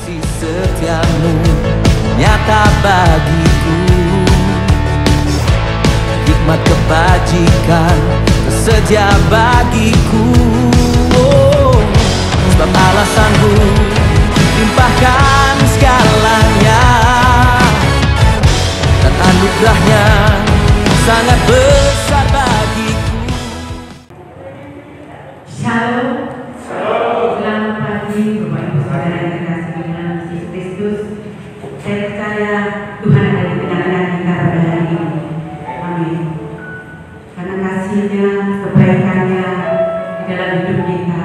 Kasih setiamu nyata bagiku, hikmat kebajikan tersedia bagiku. Sebab alasanku limpahkan segalanya, dan anugerahnya sangat besar bagiku. Shalom. Selamat pagi Bapak Ibu Saudara yang terkasih di dalam Yesus Kristus. Saya percaya Tuhan ada di tengah-tengah kita pada hari ini. Amin. Karena kasih-Nya, kebaikan-Nya di dalam hidup kita,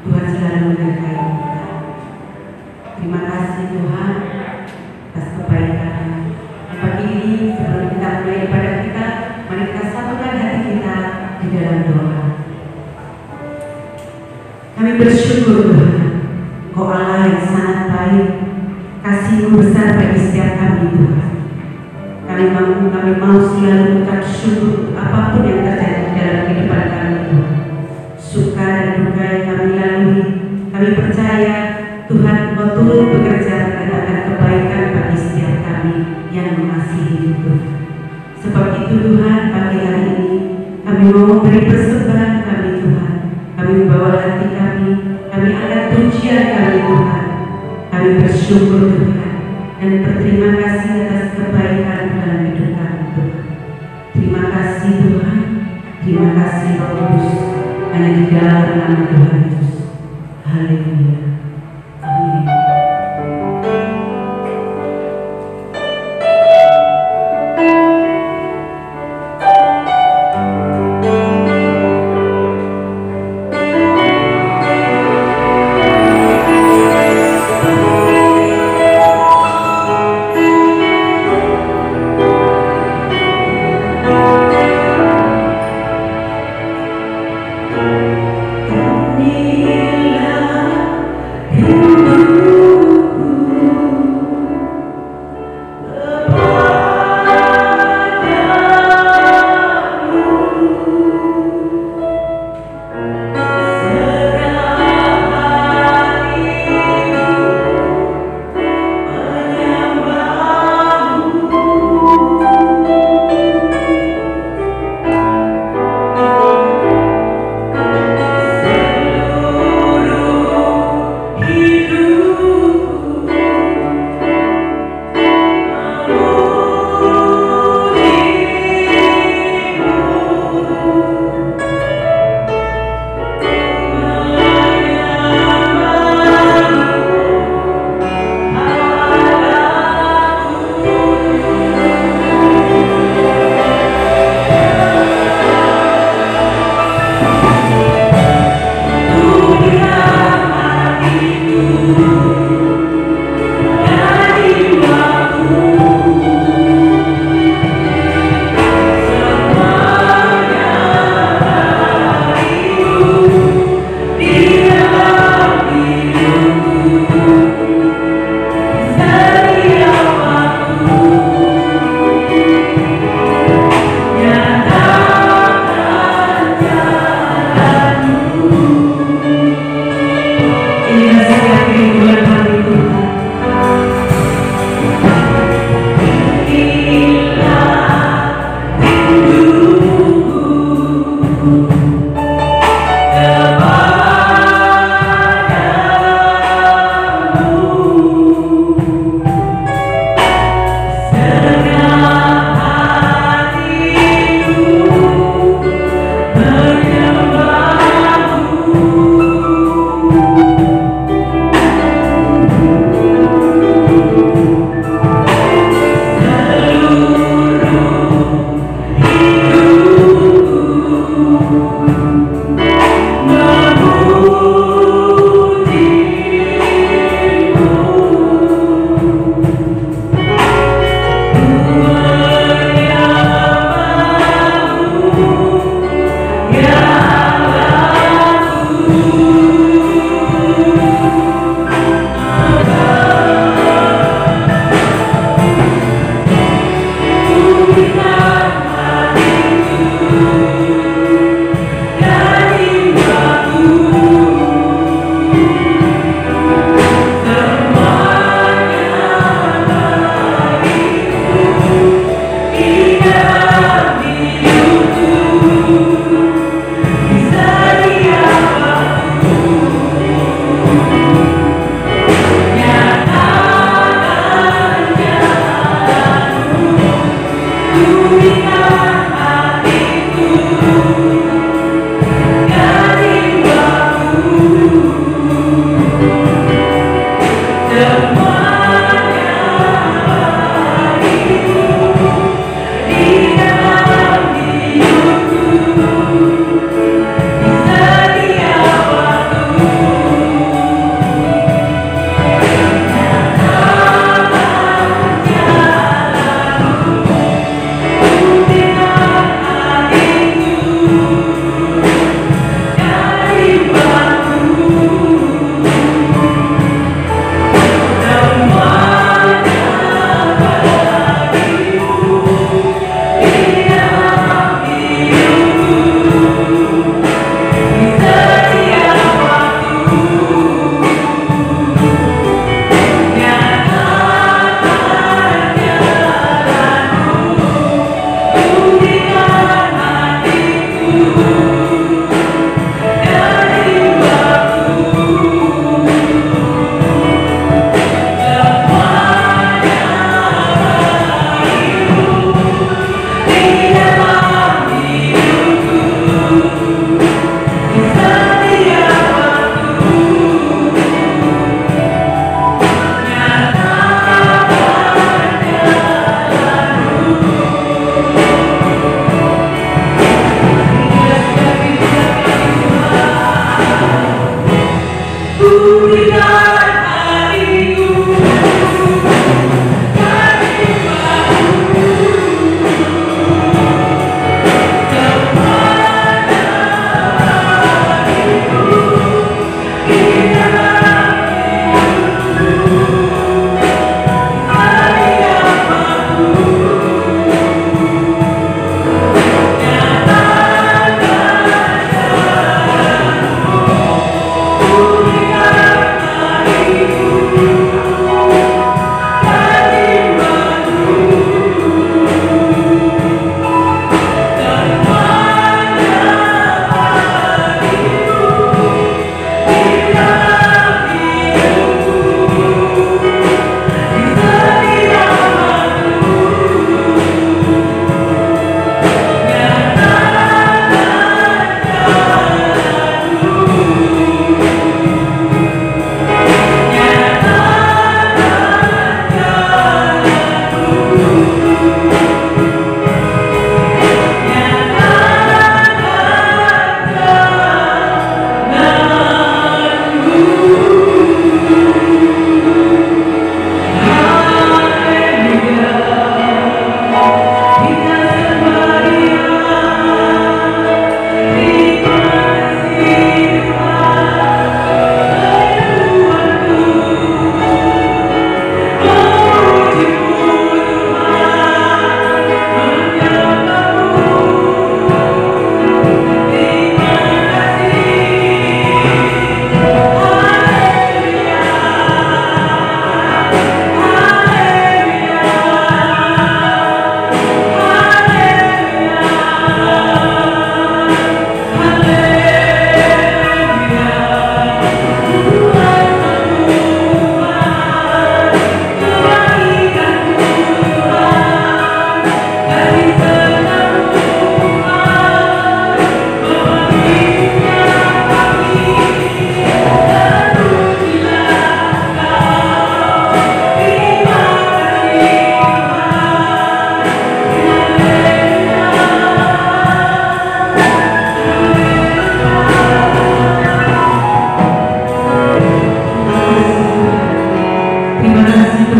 Tuhan selalu menyertai kita. Terima kasih Tuhan atas kebaikan-Nya. Pagi ini sebelum kita mulai ibadah kita, mari kita satukan hati kita di dalam doa. Kami bersyukur Tuhan, Kau Allah yang sangat baik, kasih-Mu besar bagi setiap kami Tuhan. Kami mau selalu mengucap syukur apapun yang terjadi dalam kehidupan kami Tuhan. Suka dan duka yang kami lalui, kami percaya Tuhan Kau turut bekerja mendatangkan kebaikan bagi setiap kami yang mengasihi Tuhan. Sebab itu Tuhan, pagi hari ini kami mau memberi persembahan kami Tuhan. Kami membawa hati kami angkat pujian kami Tuhan. Kami bersyukur Tuhan dan berterima kasih atas kebaikan dalam hidup kami Tuhan. Terima kasih Tuhan, terima kasih Roh Kudus, hanya di dalam nama Tuhan Yesus. Haleluya. Amin.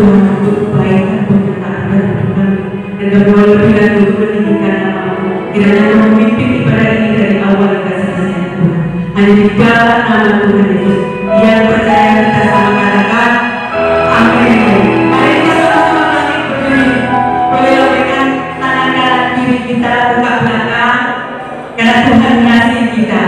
Tuhan untuk kebaikan penyertaan dan Tuhan, dan kami mau lebih lagi untuk meninggikan nama-Mu. Kiranya Tuhan memimpin ibadah ini dari awal hingga selesai Tuhan. Hanya di dalam nama Tuhan Yesus yang percaya kita sama katakan amin. Mari kita sama-sama bangkit berdiri. Boleh lambaikan tangan kanan kiri kita buka belakang karena Tuhan mengasihi kita.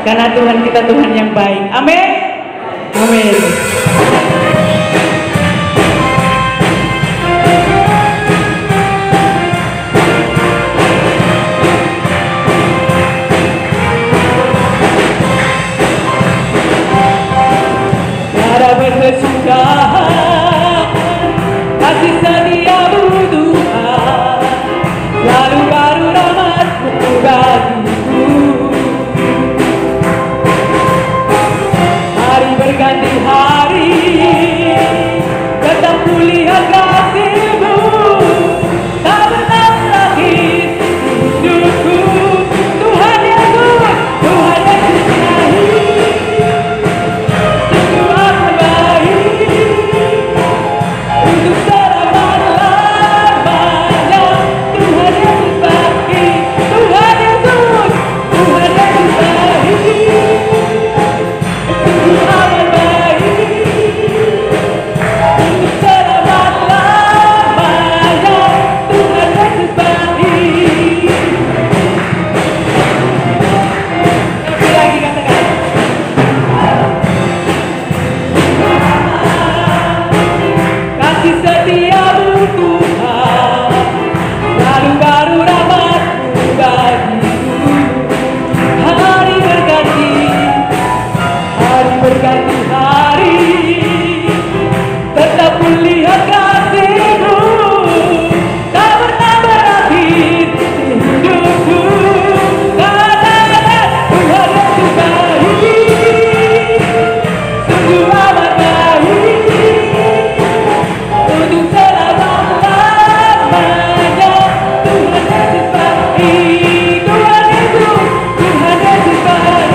Karena Tuhan kita Tuhan yang baik. Amin. Amin. Para berkesudahan kasih setiamu Tuhan, lalu baru rahmat-Mu bagiku. Berganti hari tetap kulihat kasih-Mu, tak pernah berakhir hidupku. Tuhan Yesus, Tuhan Yesus ilahi, sungguh amat baik untuk selama-lamanya. Tuhan Yesus baik, Tuhan Yesus, Tuhan Yesus baik, sungguh amat berganti hari tetap kulihat kasih-Mu, tak pernah berakhir hidupku. Karena Tuhan Yesus baik, sungguh amat baik untuk selama-lamanya. Tuhan Yesus baik, Tuhan Yesus, Tuhan Yesus baik.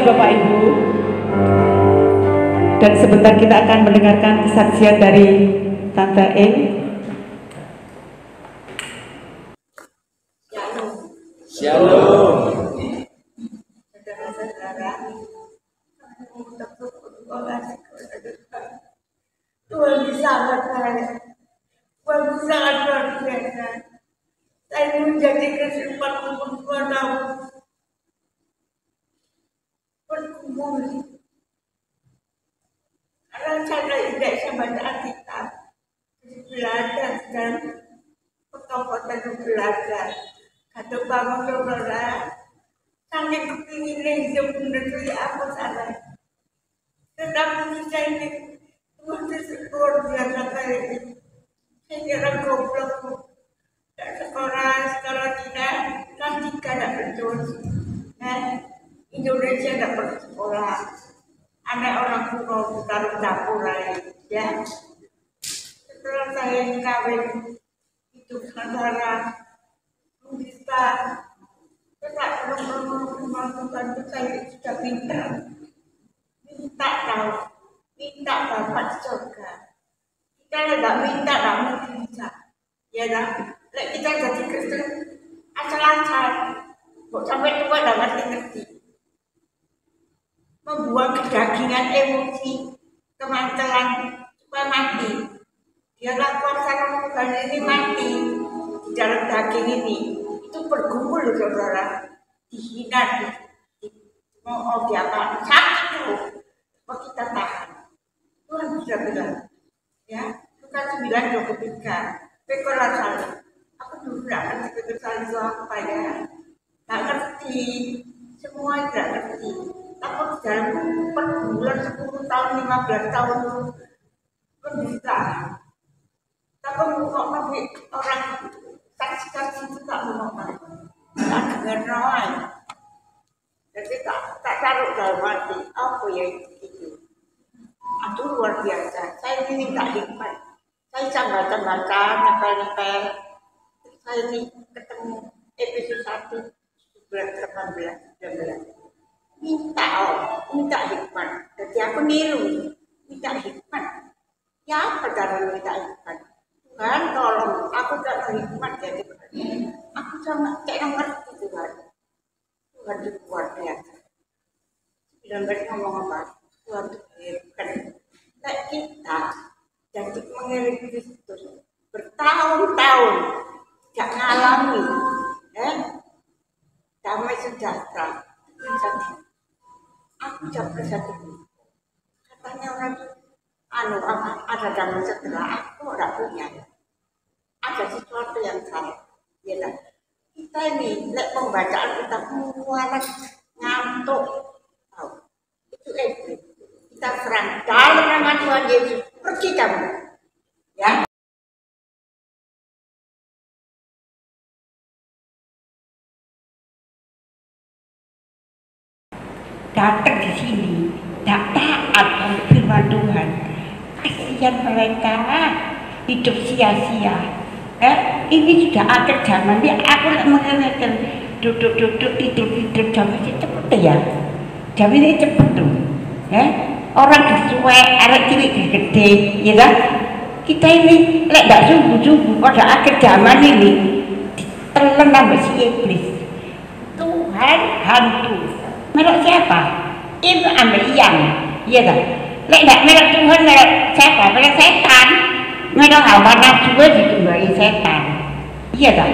Bapak Ibu, dan sebentar kita akan mendengarkan kesaksian dari Tante E. Shalom. Saudara-saudara, saya. Waktu sangat luar biasa. Saya menjadi Kristen 42 tahun. Berkumpul. Karena saya tidak sama Alkitab. Belajar dan potong-potong belajar. Kata bangun saudara, saking kepinginnya hidup menuju apa salah. Tetapi saya ini Tuhan luar biasa kayak ini. Saya kira goblok. Tak sekolah tidak, nanti tidak betul. Indonesia tidak bersekolah. Anak orang kuno taruh dapur lain, ya. Setelah saya kawin, hidup saudara, bisa. Tidak perlu saya sudah pintar. Minta tahu, minta dapat surga. Kita tidak minta, tidak mungkin bisa. Ya dah, kita jadi Kristen asal-asal. Kok sampai tua tidak ngerti-ngerti. Membuang kedagingan emosi, kemantelan supaya mati. Biarlah kuasa Tuhan ini mati di dalam daging ini. Itu bergumul saudara, dihina, mau diapa, sakit tuh. Kok kita tahan? Tuhan sudah bilang, ya, Lukas 9:23. Pekolah salah. Aku dulu tidak ngerti kekesalan itu apa ya. Tidak ngerti. Semua tidak ngerti. Tapi dalam perbulan 10 tahun, 15 tahun itu menderita. Tapi kok orang saksi-saksi itu tak menolak. Tak dengar noai. Jadi tak taruh dalam hati. Apa ya itu? Itu luar biasa. Saya ini minta hikmat. Saya baca-baca, nepel-nepel. Saya ini ketemu episode 1, 18, 19. Minta hikmat. Jadi aku niru, minta hikmat. Ya apa cara minta hikmat? Tuhan tolong, aku tak hikmat jadi aku sangat tidak ngerti Tuhan. Tuhan itu luar biasa. 19 ngomong apa? Tuhan itu hebat. Kayak kita. Jadi mengiring Kristus bertahun-tahun tidak mengalami damai sejahtera. Aku jawab satu. Katanya orang itu ada damai sejahtera. Aku tidak punya. Ada sesuatu yang salah. Ya, kita ini pembacaan kita mualat ngantuk. Itu iblis. Kita serang dalam nama Tuhan Yesus. Pergi kamu, ya. Datang di sini, tidak taat oleh firman Tuhan. Kasihan mereka hidup sia-sia. Ini sudah akhir zaman. Dia aku mengenalkan duduk-duduk tidur-tidur jam ini cepet ya. Jam ini cepet tuh, orang disuai, arek cilik gede, ya kan? Kita ini lek ndak sungguh-sungguh pada akhir zaman ini ditelan sama si iblis. Tuhan hantu. Melok siapa? Itu ambil yang, ya kan? Lek ndak melok Tuhan, melok siapa? Melok setan. Melok hawa nafsu ditumbahi setan. Iya kan?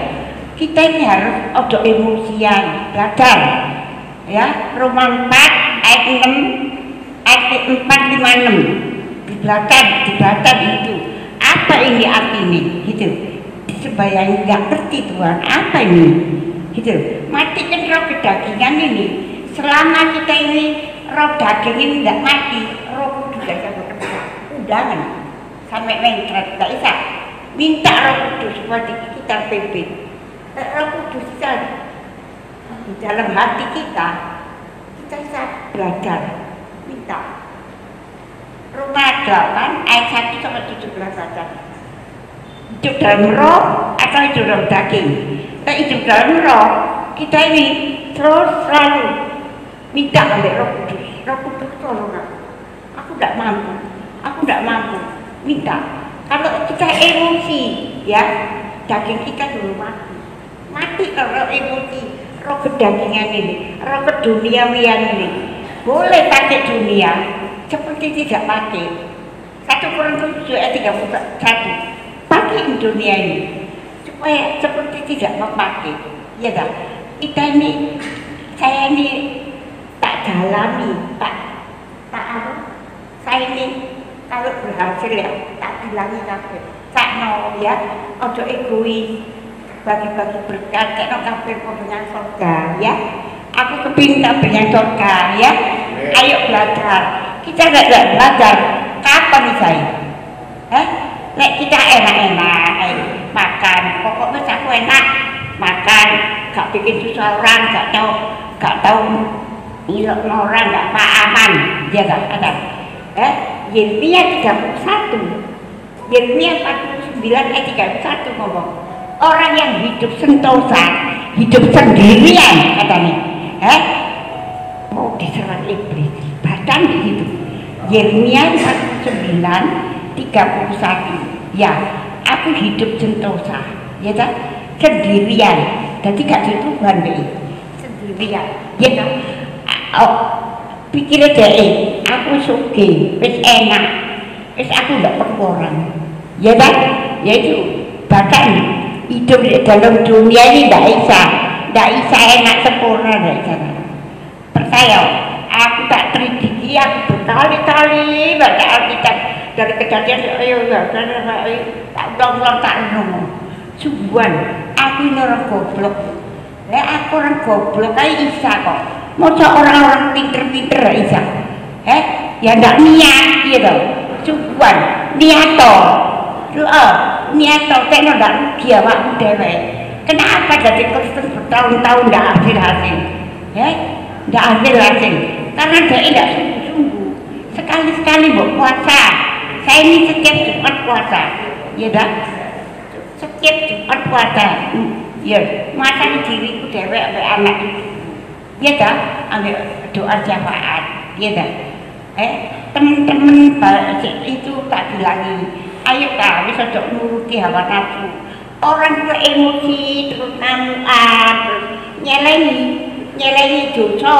Kita ini harus odo emosian, belajar. Ya, Roma 4 ayat 6. Ayat 456 di belakang itu apa ini artinya gitu supaya nggak ngerti Tuhan apa ini gitu matikan roh kedagingan ini selama kita ini roh daging ini nggak mati roh kudus undangan sampai lengket nggak bisa minta roh kudus supaya kita pimpin roh kudus di dalam hati kita bisa belajar minta Roma 8 ayat 1 sampai 17 saja. Hidup dalam roh atau hidup dalam daging. Kita hidup dalam roh, kita ini terus selalu minta oleh Roh Kudus. Roh Kudus tolong aku tidak mampu, minta. Kalau kita emosi, ya daging kita dulu mati kalau emosi, roh kedagingan ini, roh keduniawian ini. Boleh pakai dunia seperti tidak pakai, 1 Korintus 7 ayat 31 pakai dunia ini supaya seperti tidak memakai, ya tak? Kita ini, saya ini tak jalani, tak apa? Saya ini kalau berhasil ya tak bilangi kabeh. Sakno ya, ojo egois, bagi-bagi berkat, kayak kabeh dengan surga ya. Aku kepingin kabeh yang surga ya. Ayo belajar. Kita nggak belajar, kapan saya? Nek kita enak-enak makan, pokoknya aku enak makan, gak bikin susah orang, gak tahu ngilok orang, gak apa aman, dia gak ada. Yeremia 31, Yeremia 49 ayat 31 ngomong, orang yang hidup sentosa, hidup sendirian katanya, mau diserang iblis, badan hidup. Yeremia 49 31, ya, aku hidup sentosa, ya kan, sendirian, jadi gak di Tuhan deh, sendirian, ya kan. Oh, pikir aja, aku suki, wis enak, wis aku gak perlu orang, ya kan, yaitu bahkan hidup di dalam dunia ini gak bisa enak sempurna, gak bisa. Percaya, aku tak teridiki, aku berkali-kali baca Alkitab. Dari kejadian, ayo tak ulang-ulang tak ngomong. Subuhan, aku ini orang goblok. Aku orang goblok, kayak Isa kok. Masa orang-orang pinter-pinter Isa. Ya ndak niat gitu. Subuhan, niato. Niato, tekno ndak rugi awakmu dhewe. Kenapa jadi Kristen bertahun-tahun ndak hasil-hasil? Ndak hasil-hasil. Karena dia tidak sungguh-sungguh. Sekali-sekali buat puasa. Saya ini setiap Jumat puasa, ya dah. Setiap Jumat puasa, ya. Masa diriku dewek sampai anak itu, ya dah. Ambil doa syafaat, ya dah. Teman-teman itu tak bilangi, ayo kah, bisa dok nuruti hawa nafsu. Orang tua emosi terus namuan, terus nyeleni dosa.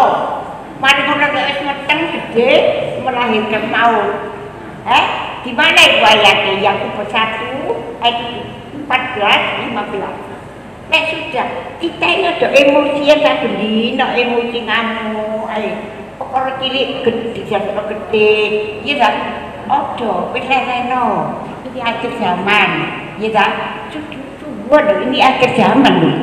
Mari orang gak matang gede melahirkan maut. Di mana itu ayatnya? Yakobus 1 ayat 14, 15. Nek sudah kita ini ada emosi yang tak beli, nak emosi ngamuk, pokoknya cilik gede, ya tak? Odo, peleno, ini akhir zaman, ya tak? Waduh, ini akhir zaman loh.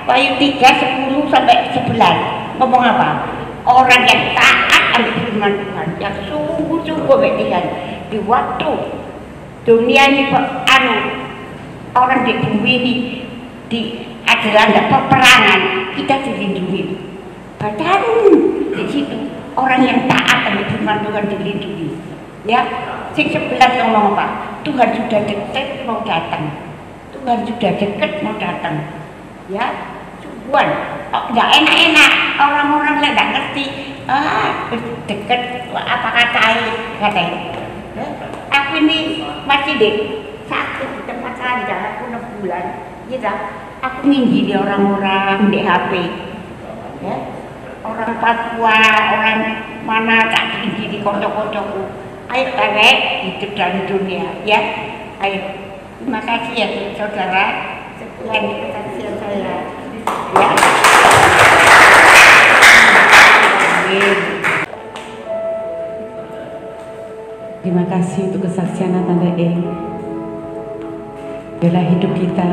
Wahyu 3, 10 sampai 11. Ngomong apa? Orang yang taat ambil firman Tuhan, yang sungguh-sungguh bertihan di waktu dunia ini orang di bumi ini adalah peperangan, kita dilindungi. Padahal di situ orang yang taat ambil firman Tuhan dilindungi. Ya, sing 11 ngomong apa? Tuhan sudah dekat mau datang. Tuhan sudah dekat mau datang. Ya. Buan, nggak enak-enak, orang-orang yang nggak ngerti, deket, apa katanya, aku ini masih sakit di tempat saya, aku 6 bulan, gitu, aku nginjili orang-orang di HP, ya, orang Papua, orang mana tak diinjili konco-koncoku, ayo tarik hidup dalam dunia, ya, ayo, terima kasih ya saudara, sekian kesaksian saya. Ya. Terima kasih untuk kesaksian Tante Biarlah hidup kita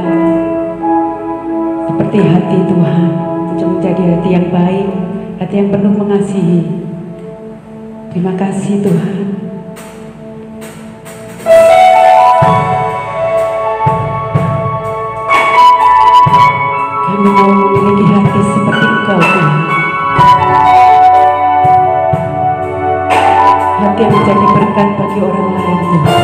seperti hati Tuhan, menjadi hati yang baik, hati yang penuh mengasihi. Terima kasih Tuhan. Kami mau memiliki hati seperti Engkau Tuhan. Hati yang menjadi berkat bagi orang lain Tuhan.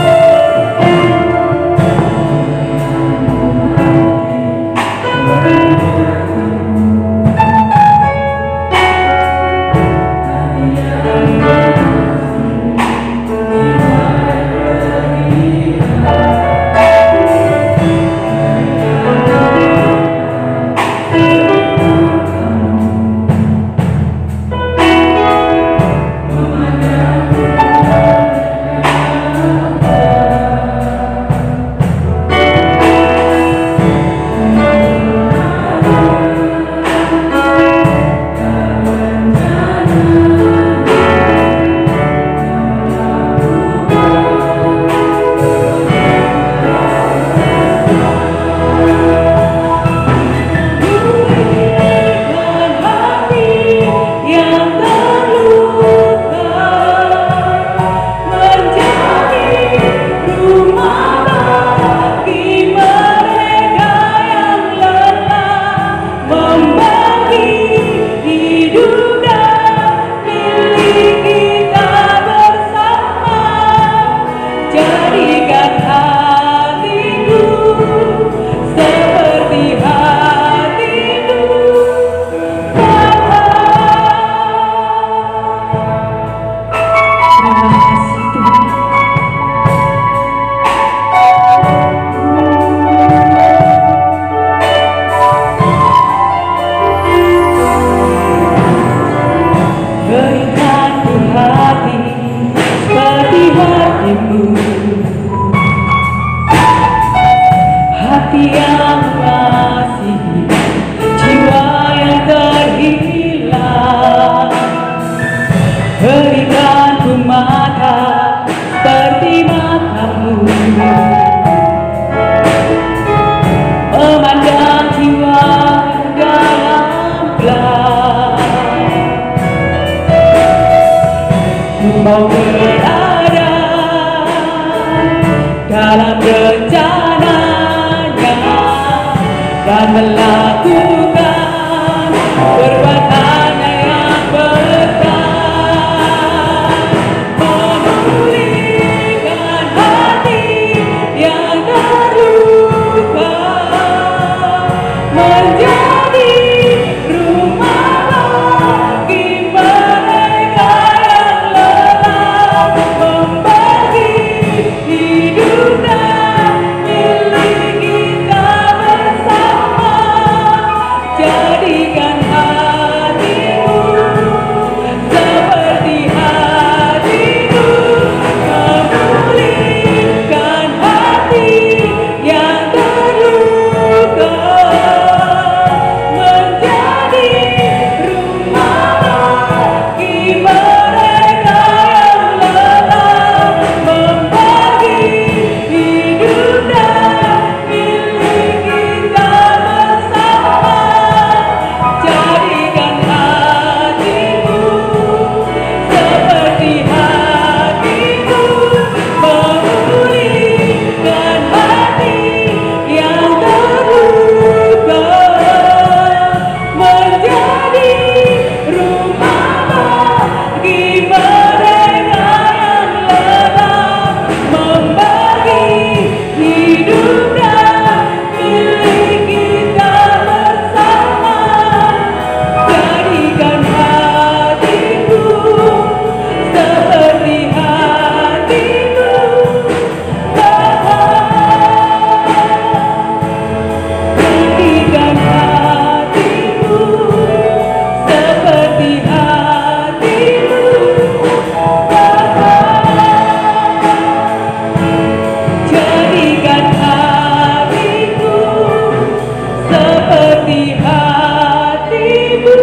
darimu, hati yang mengasihi, jiwa yang terhilang. Berikan ku mata seperti matamu, memandang jiwa dalam gelap. Mau berada dalam rencananya dan melakukan perbuatannya yang besar, memulihkan hati yang terluka, menjadi rumah bagi mereka yang lelah, membagi hidup dan milik kita bersama. Jadikan hatimu seperti hatiku, memulihkan hati yang terluka, menjadi rumah bagi mereka yang lelah, membagi hidup dan milik kita bersama. Jadikan hatimu seperti hatiku, memulihkan hati yang terluka, menjadi rumah bagi mereka yang lelah, membagi hidup dan milik kita bersama. Jadikan hatiku seperti hatimu, jadikan hatimu seperti hatimu, jadikan hatiku seperti hatimu,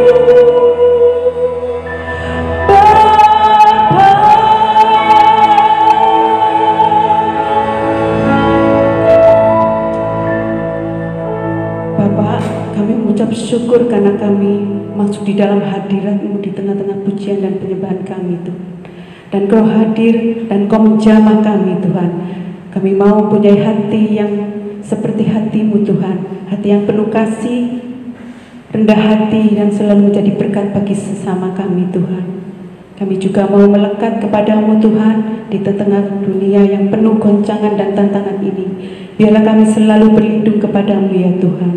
Bapa. Bapak, kami mengucap syukur karena kami masuk di dalam hadirat-Mu di tengah-tengah pujian dan penyembahan kami, Tuhan. Dan Kau hadir dan Kau menjamah kami, Tuhan. Kami mau punya hati yang seperti hati-Mu, Tuhan. Hati yang penuh kasih, rendah hati, dan selalu menjadi berkat bagi sesama kami, Tuhan. Kami juga mau melekat kepadamu, Tuhan, di tengah dunia yang penuh goncangan dan tantangan ini. Biarlah kami selalu berlindung kepadamu, ya Tuhan.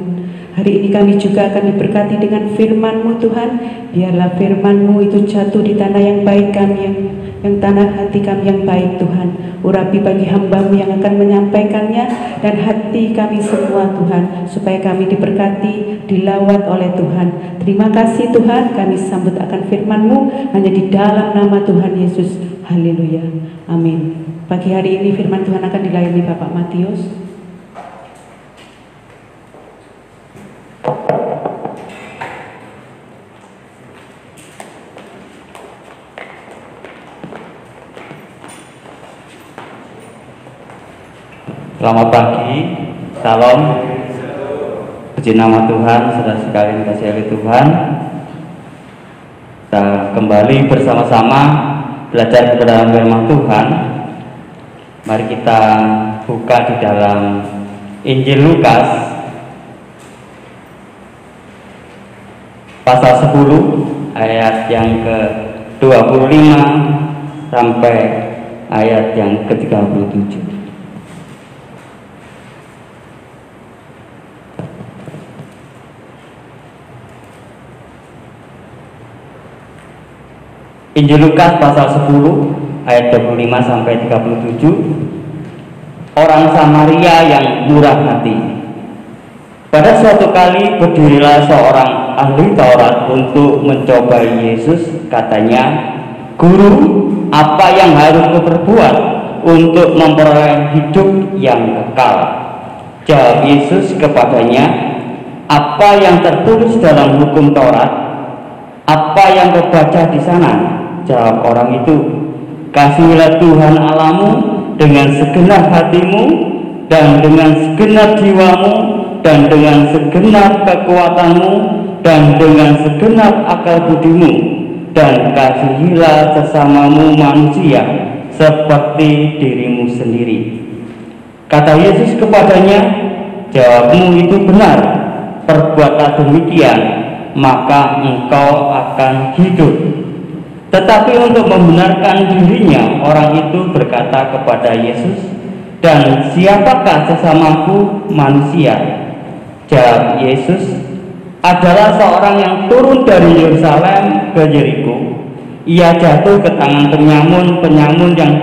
Hari ini kami juga akan diberkati dengan firman-Mu, Tuhan. Biarlah firman-Mu itu jatuh di tanah yang baik kami, yang tanah hati kami yang baik, Tuhan. Urapi bagi hamba-Mu yang akan menyampaikannya, dan hati kami semua, Tuhan, supaya kami diberkati, dilawat oleh Tuhan. Terima kasih, Tuhan. Kami sambut akan firman-Mu hanya di dalam nama Tuhan Yesus. Haleluya. Amin. Pagi hari ini firman Tuhan akan dilayani Bapak Matius. Selamat pagi, salam, puji nama Tuhan, saudara sekalian kasih oleh Tuhan. Kita kembali bersama-sama belajar kepada firman Tuhan. Mari kita buka di dalam Injil Lukas pasal 10 ayat yang ke-25 sampai ayat yang ke-37. Injil Lukas pasal 10 ayat 25 sampai 37. Orang Samaria yang murah hati. Pada suatu kali berdirilah seorang ahli Taurat untuk mencobai Yesus. Katanya, "Guru, apa yang harus kuperbuat untuk memperoleh hidup yang kekal? Jawab Yesus kepadanya, apa yang tertulis dalam hukum Taurat? Apa yang kau baca di sana? Jawab orang itu, kasihilah Tuhan Allahmu dengan segenap hatimu dan dengan segenap jiwamu dan dengan segenap kekuatanmu dan dengan segenap akal budimu, dan kasihilah sesamamu manusia seperti dirimu sendiri. Kata Yesus kepadanya, jawabmu itu benar, perbuatlah demikian, maka engkau akan hidup. Tetapi untuk membenarkan dirinya, orang itu berkata kepada Yesus, dan siapakah sesamaku manusia? Jawab Yesus, adalah seorang yang turun dari Yerusalem ke Yeriko. Ia jatuh ke tangan penyamun yang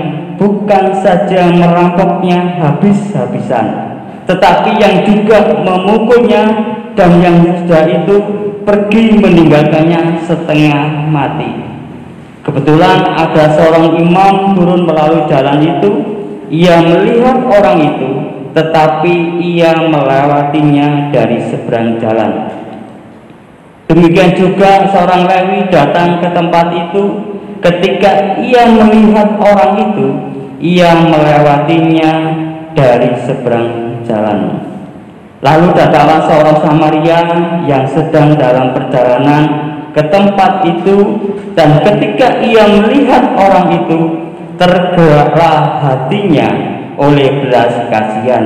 bukan saja merampoknya habis-habisan, tetapi yang juga memukulnya, dan yang sudah itu pergi meninggalkannya setengah mati. Kebetulan ada seorang imam turun melalui jalan itu. Ia melihat orang itu, tetapi ia melewatinya dari seberang jalan. Demikian juga seorang Lewi datang ke tempat itu. Ketika ia melihat orang itu, ia melewatinya dari seberang jalan. Lalu datanglah seorang Samaria yang sedang dalam perjalanan ke tempat itu, dan ketika ia melihat orang itu, tergeraklah hatinya oleh belas kasihan.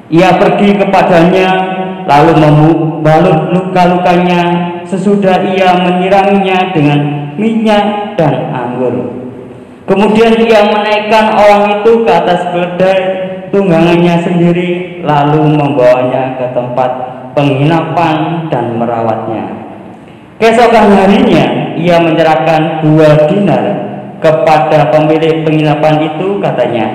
Ia pergi kepadanya, lalu membalut luka-lukanya. Sesudah ia menyiraminya dengan minyak dan anggur. Kemudian ia menaikkan orang itu ke atas keledai tunggangannya sendiri, lalu membawanya ke tempat penginapan dan merawatnya. Keesokan harinya ia menyerahkan 2 dinar kepada pemilik penginapan itu, katanya,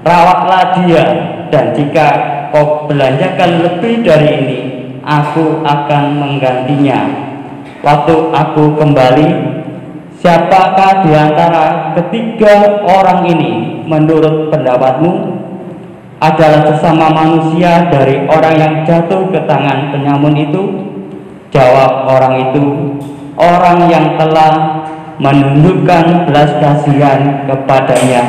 rawatlah dia, dan jika kau belanjakan lebih dari ini, aku akan menggantinya. Waktu aku kembali, siapakah di antara ketiga orang ini menurut pendapatmu adalah sesama manusia dari orang yang jatuh ke tangan penyamun itu? Jawab orang itu, orang yang telah menundukkan belas kasihan kepadanya.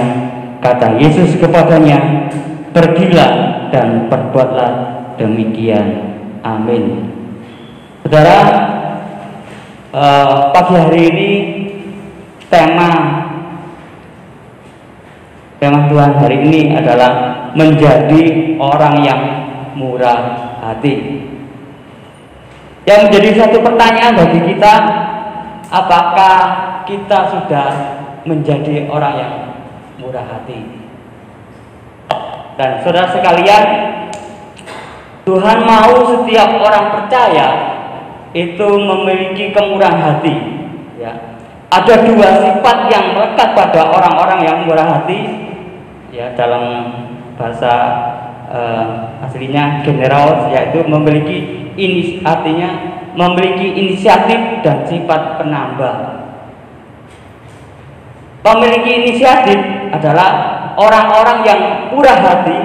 Kata Yesus kepadanya, pergilah dan perbuatlah demikian. Amin. Saudara, pagi hari ini tema Tuhan hari ini adalah menjadi orang yang murah hati. Yang menjadi satu pertanyaan bagi kita, apakah kita sudah menjadi orang yang murah hati? Dan saudara sekalian, Tuhan mau setiap orang percaya itu memiliki kemurahan hati. Ya. Ada 2 sifat yang melekat pada orang-orang yang murah hati. Ya, dalam bahasa aslinya general, yaitu memiliki artinya memiliki inisiatif dan sifat penambah. Memiliki inisiatif adalah orang-orang yang murah hati,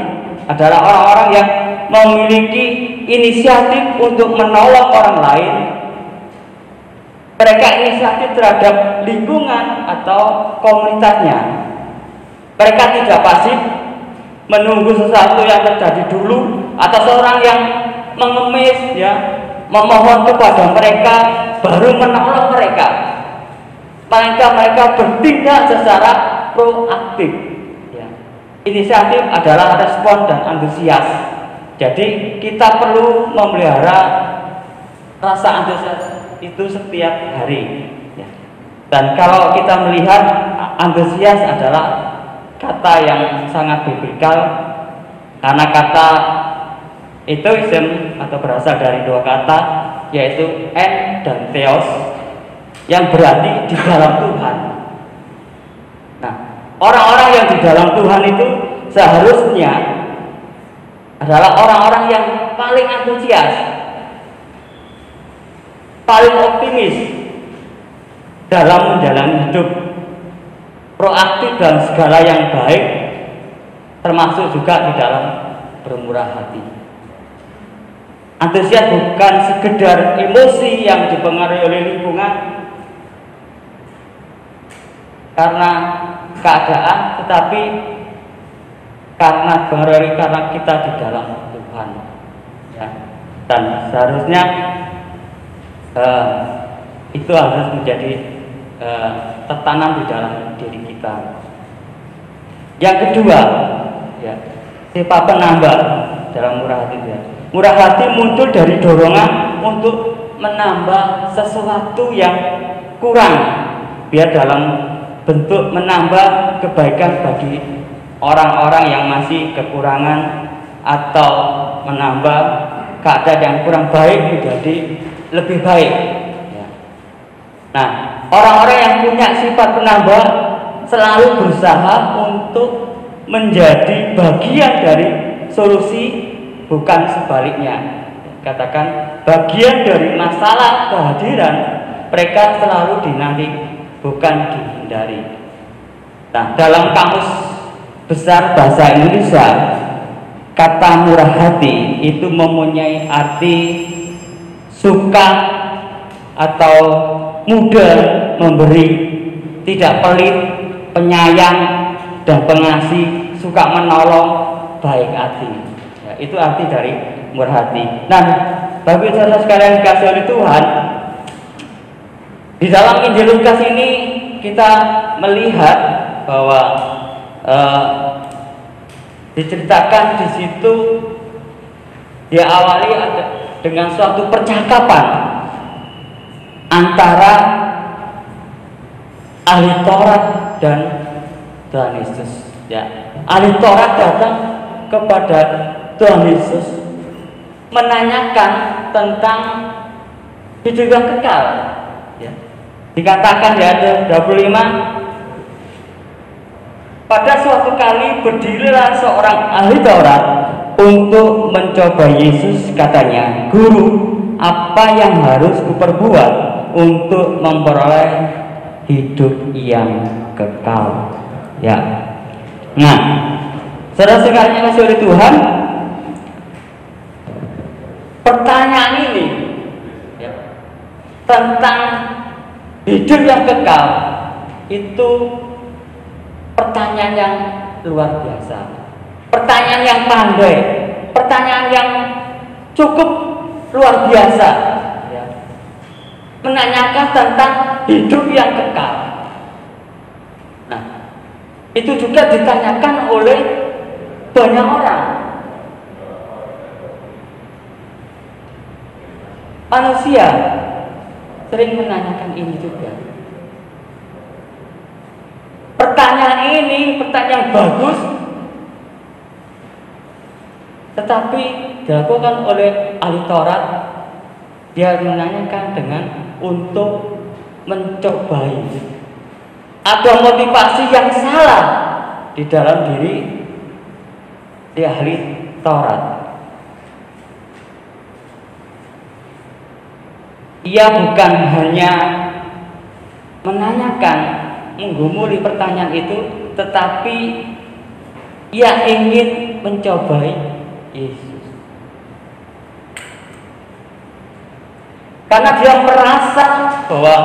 adalah orang-orang yang memiliki inisiatif untuk menolong orang lain. Mereka inisiatif terhadap lingkungan atau komunitasnya. Mereka tidak pasif menunggu sesuatu yang terjadi dulu, atau seorang yang mengemis, ya, memohon kepada mereka baru menolong mereka. Mereka bertindak secara proaktif. Ya. Inisiatif adalah respon dan antusias. Jadi kita perlu memelihara rasa antusias itu setiap hari. Ya. Dan kalau kita melihat antusias adalah kata yang sangat biblikal, karena kata etoism atau berasal dari 2 kata, yaitu en dan theos, yang berarti di dalam Tuhan. Nah, orang-orang yang di dalam Tuhan itu seharusnya adalah orang-orang yang paling antusias, paling optimis dalam menjalani hidup, proaktif dalam segala yang baik, termasuk juga di dalam bermurah hati. Antusias bukan sekedar emosi yang dipengaruhi oleh lingkungan karena keadaan, tetapi karena kita di dalam Tuhan, ya. Dan seharusnya itu harus menjadi tertanam di dalam diri kita. Yang kedua, ya, sifat penambah dalam murah hati. Ya. Murah hati muncul dari dorongan untuk menambah sesuatu yang kurang, biar dalam bentuk menambah kebaikan bagi orang-orang yang masih kekurangan, atau menambah keadaan yang kurang baik menjadi lebih baik. Ya. Nah, orang-orang yang punya sifat penambah selalu berusaha untuk menjadi bagian dari solusi, bukan sebaliknya. Katakan bagian dari masalah kehadiran mereka selalu dinanti, bukan dihindari. Nah, dalam kamus besar bahasa Indonesia, kata murah hati itu mempunyai arti suka atau mudah memberi, tidak pelit, penyayang dan pengasih, suka menolong, baik hati. Ya, itu arti dari murah hati. Nah, bagi saudara sekalian dikasih oleh Tuhan, di dalam Injil Lukas ini kita melihat bahwa diceritakan di situ diawali dengan suatu percakapan antara ahli Taurat dan Tuhan Yesus. Ya, ahli Taurat datang kepada Tuhan Yesus menanyakan tentang hidup yang kekal. Ya. Dikatakan di ayat 25, pada suatu kali berdirilah seorang ahli Taurat untuk mencoba Yesus. Katanya, "Guru, apa yang harus kuperbuat untuk memperoleh hidup yang kekal?" Ya. Nah, saudara sekalian kasih oleh Tuhan, pertanyaan ini, ya, tentang hidup yang kekal itu pertanyaan yang luar biasa, pertanyaan yang pandai, pertanyaan yang cukup luar biasa, ya. Menanyakan tentang hidup yang kekal. Nah, itu juga ditanyakan oleh banyak orang. Manusia sering menanyakan ini juga. Pertanyaan ini pertanyaan bagus, tetapi dilakukan oleh ahli Taurat. Dia menanyakan dengan untuk mencobai. Ada motivasi yang salah di dalam diri si ahli Taurat. Ia bukan hanya menanyakan, menggumuli pertanyaan itu, tetapi ia ingin mencobai Yesus. Karena dia merasa bahwa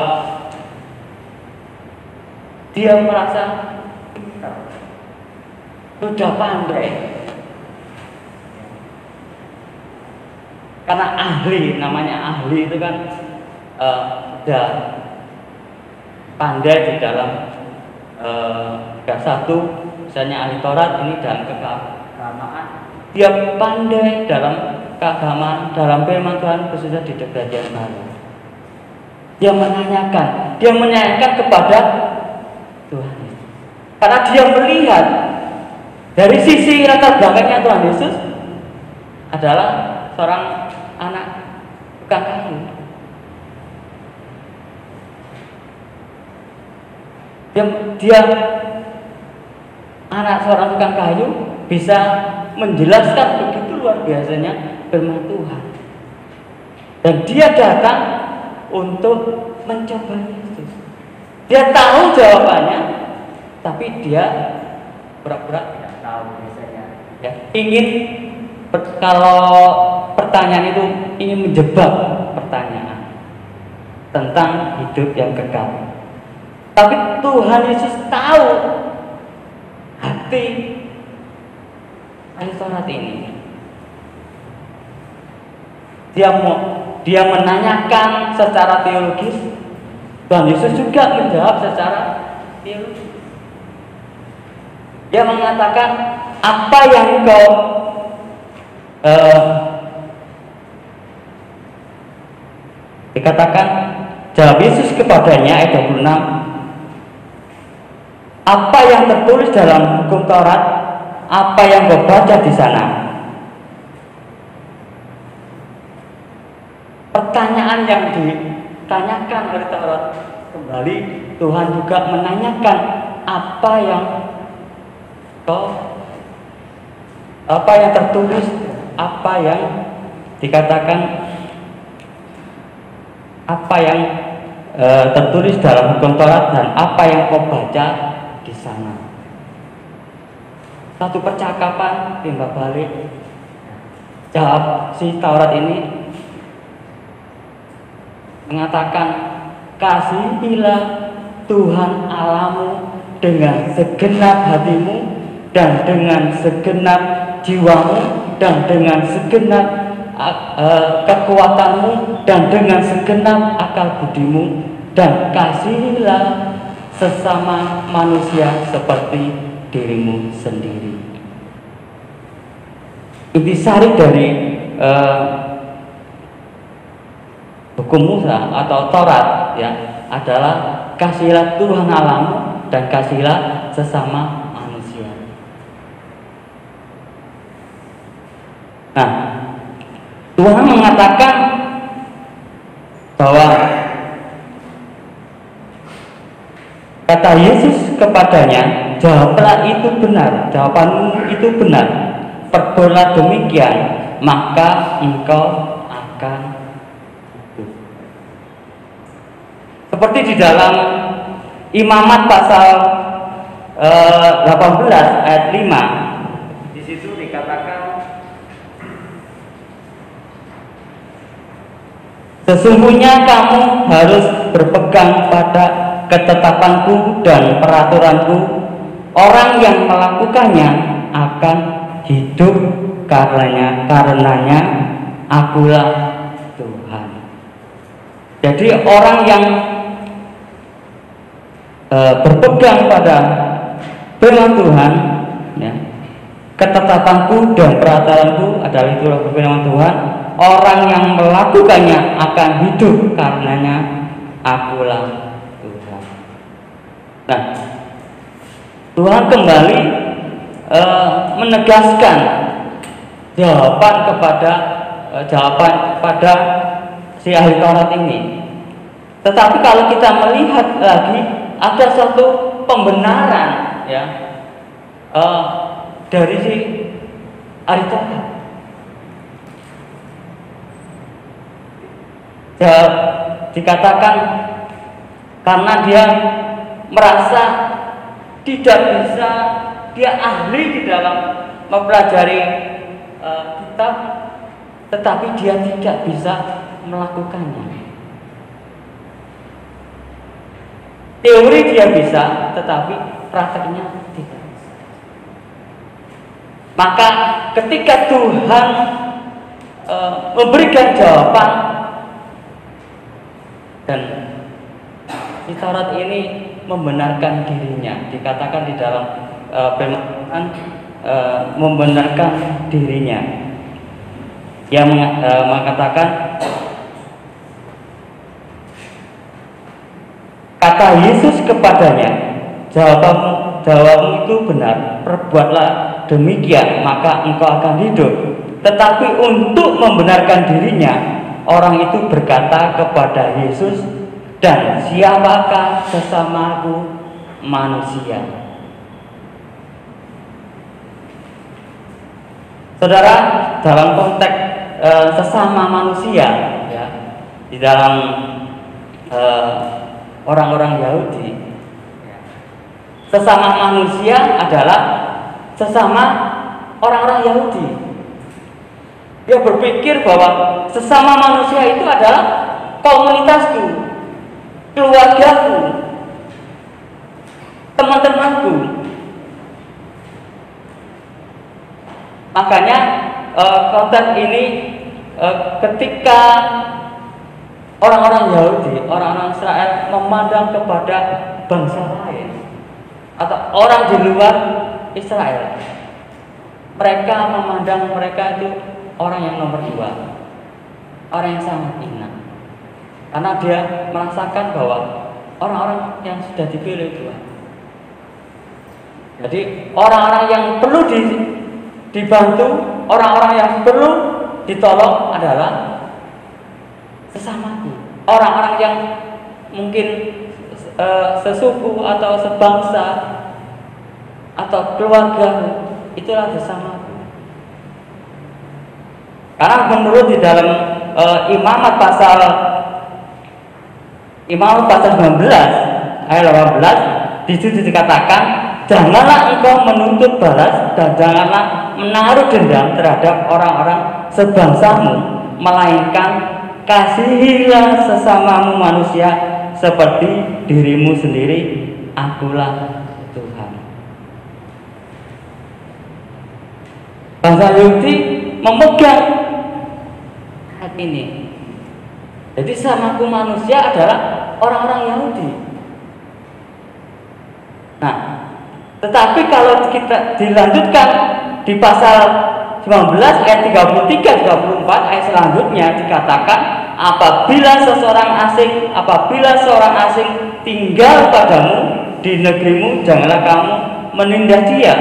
sudah pandai. Karena ahli, namanya ahli itu kan sudah pandai di dalam satu, misalnya ahli Taurat ini dalam keagamaan, dia pandai dalam keagamaan, dalam firman Tuhan, khususnya di Perjanjian Baru. Dia menanyakan kepada Tuhan Yesus, karena dia melihat dari sisi latar belakangnya Tuhan Yesus adalah seorang anak tukang kayu. Dia anak seorang tukang kayu bisa menjelaskan begitu luar biasanya firman Tuhan. Dan dia datang untuk mencoba Yesus. Dia tahu jawabannya, tapi dia pura-pura tidak. tahu biasanya. Ya, kalau pertanyaan itu ingin menjebak pertanyaan tentang hidup yang kekal. Tapi Tuhan Yesus tahu hati ahli Taurat ini. Dia menanyakan secara teologis, Tuhan Yesus juga menjawab secara teologis. Dia mengatakan, apa yang kau dikatakan, jawab Yesus kepadanya ayat 26, apa yang tertulis dalam hukum Taurat, apa yang kau baca di sana? Pertanyaan yang ditanyakan oleh Taurat, kembali Tuhan juga menanyakan apa yang tertulis, apa yang dikatakan, apa yang tertulis dalam hukum Taurat dan apa yang kau baca di sana. Satu percakapan timbal balik. Jawab si Taurat ini mengatakan, kasihilah Tuhan Allahmu dengan segenap hatimu dan dengan segenap jiwamu dan dengan segenap kekuatanmu dan dengan segenap akal budimu, dan kasihilah sesama manusia seperti dirimu sendiri. Intisari dari hukum Musa atau Taurat ya adalah kasihilah Tuhan Allahmu dan kasihilah sesama manusia. Nah, Tuhan mengatakan bahwa kata Yesus kepadanya, jawablah itu benar, jawabanmu itu benar, perbuatlah demikian, maka engkau akan hidup. Seperti di dalam Imamat pasal 18 ayat 5, di situ dikatakan, sesungguhnya kamu harus berpegang pada ketetapanku dan peraturanku. Orang yang melakukannya akan hidup karenanya akulah Tuhan. Jadi orang yang berpegang pada firman Tuhan ya, ketetapanku dan peraturanku adalah itulah firman Tuhan. Orang yang melakukannya akan hidup karenanya akulah Tuhan. Nah, Tuhan kembali menegaskan jawaban pada si ahli Taurat ini. Tetapi kalau kita melihat lagi, ada suatu pembenaran ya dari si ahli Taurat. Dikatakan karena dia merasa tidak bisa, dia ahli di dalam mempelajari kitab, tetapi dia tidak bisa melakukannya. Teori dia bisa, tetapi prakteknya tidak bisa. Maka ketika Tuhan memberikan jawaban, dan si Taurat ini membenarkan dirinya, dikatakan di dalam firman membenarkan dirinya. Dia mengatakan, kata Yesus kepadanya, jawabmu itu benar, perbuatlah demikian, maka engkau akan hidup. Tetapi untuk membenarkan dirinya, orang itu berkata kepada Yesus, dan siapakah sesamaku manusia? Saudara, dalam konteks sesama manusia ya, di dalam orang-orang Yahudi, sesama manusia adalah sesama orang-orang Yahudi. Dia berpikir bahwa sesama manusia itu adalah komunitasku, keluargaku, teman-temanku. Makanya konteks ini ketika orang-orang Yahudi, orang-orang Israel memandang kepada bangsa lain atau orang di luar Israel, mereka memandang mereka itu orang yang nomor dua, orang yang sangat hina, karena dia merasakan bahwa orang-orang yang sudah dipilih Tuhan. Jadi orang-orang yang perlu dibantu, orang-orang yang perlu ditolong adalah sesamaku, orang-orang yang mungkin sesuku atau sebangsa atau keluarga, itulah bersamaku. Karena menurut di dalam Imamat pasal 19 ayat 18, di situ dikatakan, janganlah engkau menuntut balas dan janganlah menaruh dendam terhadap orang-orang sebangsamu, melainkan kasihilah sesamamu manusia seperti dirimu sendiri. Akulah Tuhan. Bangsa Yahudi memegang ayat ini. Jadi sesamaku manusia adalah orang-orang Yahudi. Nah, tetapi kalau kita dilanjutkan di pasal 19 ayat 33-34 ayat selanjutnya dikatakan, apabila seorang asing tinggal padamu di negerimu, janganlah kamu menindas dia.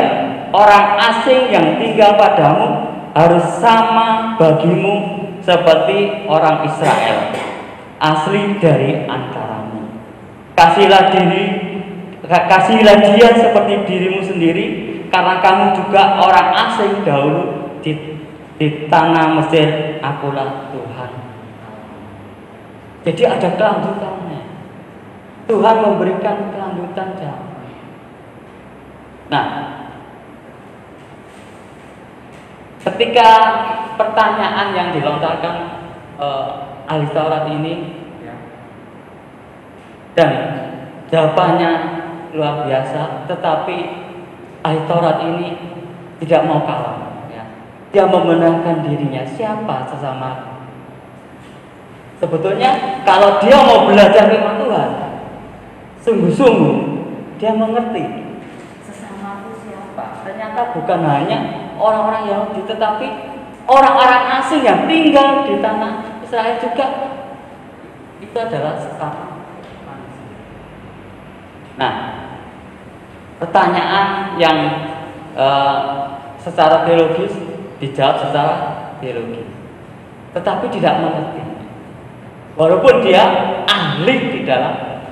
Orang asing yang tinggal padamu harus sama bagimu seperti orang Israel, asli dari antaramu. Kasihlah dia seperti dirimu sendiri, karena kamu juga orang asing dahulu di tanah Mesir. Akulah Tuhan. Jadi ada kelanjutannya. Tuhan memberikan kelanjutan jalan. Nah, ketika pertanyaan yang dilontarkan ahli Taurat ini, dan jawabannya luar biasa, tetapi ahli Taurat ini tidak mau kalah. Dia membenarkan dirinya, siapa sesama. Sebetulnya kalau dia mau belajar firman Tuhan, sungguh-sungguh dia mengerti sesamaku siapa. Ternyata bukan hanya orang-orang Yahudi, tetapi orang-orang asing yang tinggal di tanah Israel juga itu adalah sesama manusia. Nah, pertanyaan yang secara teologis dijawab secara teologis, tetapi tidak mengerti. Walaupun dia ahli di dalam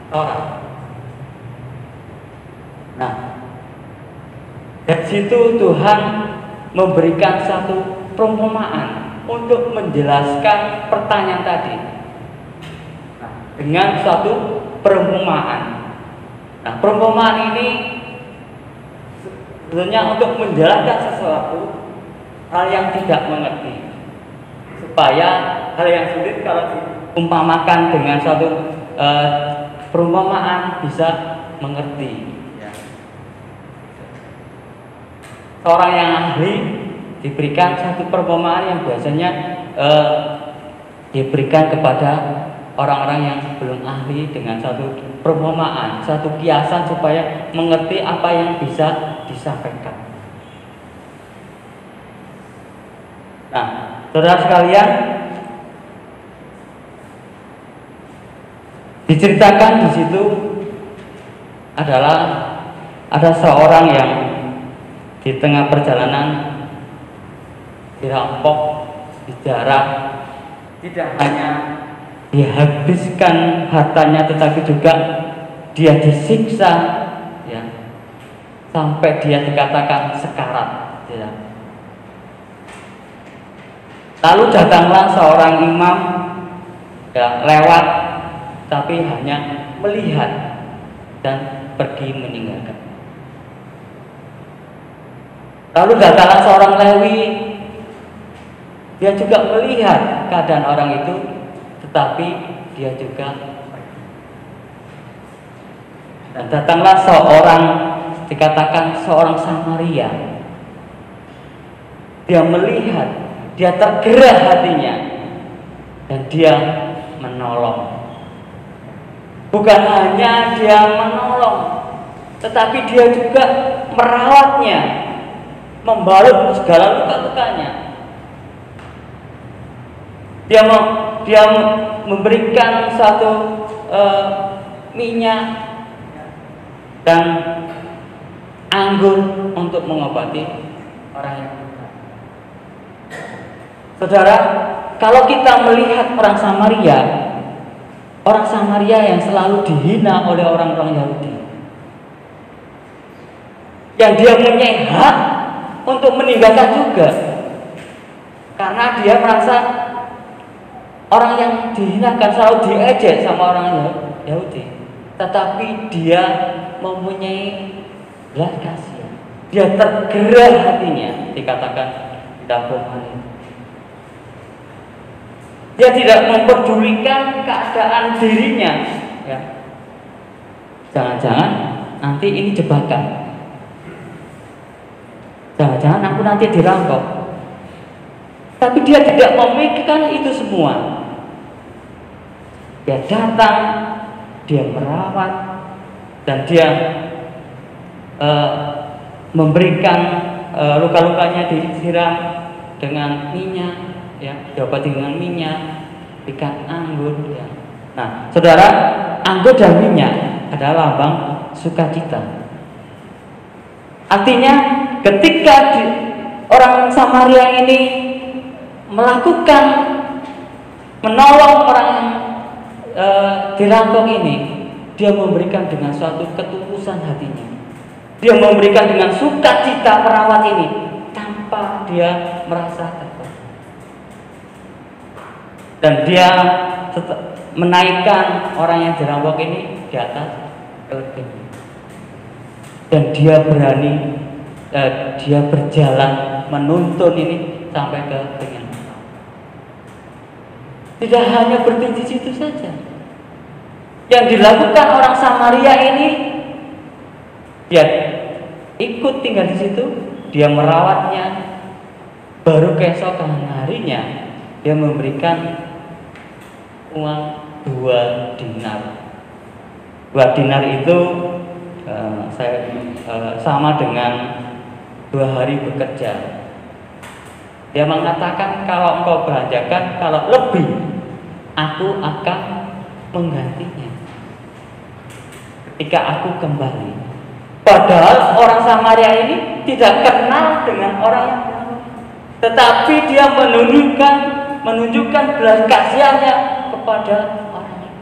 Taurat. Nah, dari situ Tuhan memberikan satu perumpamaan untuk menjelaskan pertanyaan tadi. Nah, dengan suatu perumpamaan. Nah, perumpamaan ini sebenarnya untuk menjelaskan sesuatu hal yang tidak mengerti, supaya hal yang sulit kalau diumpamakan dengan suatu perumpamaan bisa mengerti. Seorang yang ahli diberikan satu perumpamaan yang biasanya diberikan kepada orang-orang yang belum ahli dengan satu perumpamaan, satu kiasan supaya mengerti apa yang bisa disampaikan. Nah, saudara sekalian, diceritakan di situ adalah ada seorang yang di tengah perjalanan dirampok, dijarah, tidak hanya dihabiskan hartanya, tetapi juga dia disiksa, ya, sampai dia dikatakan sekarat, ya. Lalu datanglah seorang imam, ya, lewat, tapi hanya melihat dan pergi meninggalkan. Lalu datanglah seorang Lewi, dia juga melihat keadaan orang itu, tetapi dia juga dan datanglah seorang, dikatakan seorang Samaria. Dia melihat, dia tergerak hatinya, dan dia menolong. Bukan hanya dia menolong, tetapi dia juga merawatnya, membalut segala luka-lukanya. Dia memberikan satu minyak dan anggur untuk mengobati orang yang luka. Saudara, kalau kita melihat orang Samaria yang selalu dihina oleh orang-orang Yahudi, yang dia punya hak untuk meninggalkan juga, karena dia merasa orang yang dihinakan selalu diejek sama orang Yahudi, tetapi dia mempunyai belas kasihan, dia tergerak hatinya, dikatakan dalam hal ini. Dia tidak memperdulikan keadaan dirinya, ya. Jangan-jangan nanti ini jebakan. Jangan-jangan aku nanti dirampok. Tapi dia tidak memikirkan itu semua. Dia datang, dia merawat, dan dia memberikan luka-lukanya disiram dengan minyak, ya, diobati dengan minyak, ikan anggur, ya. Nah, saudara, anggur dan minyak adalah lambang sukacita. Artinya, ketika orang Samaria ini melakukan menolong orang yang dirampok ini, dia memberikan dengan suatu ketulusan hatinya. Dia memberikan dengan sukacita perawat ini tanpa dia merasa terpaksa. Dan dia menaikkan orang yang dirampok ini di atas keledai. Dan dia berani, dia berjalan menuntun ini sampai ke pinggir. Tidak hanya berhenti di situ saja. Yang dilakukan orang Samaria ini, dia ikut tinggal di situ, dia merawatnya. Baru keesokan harinya dia memberikan uang 2 dinar. 2 dinar itu sama dengan 2 hari bekerja. Dia mengatakan, kalau engkau belanjakan, kalau lebih, aku akan menggantinya ketika aku kembali. Padahal orang Samaria ini tidak kenal dengan orang yang baru, tetapi dia menunjukkan belas kasihannya kepada orang itu.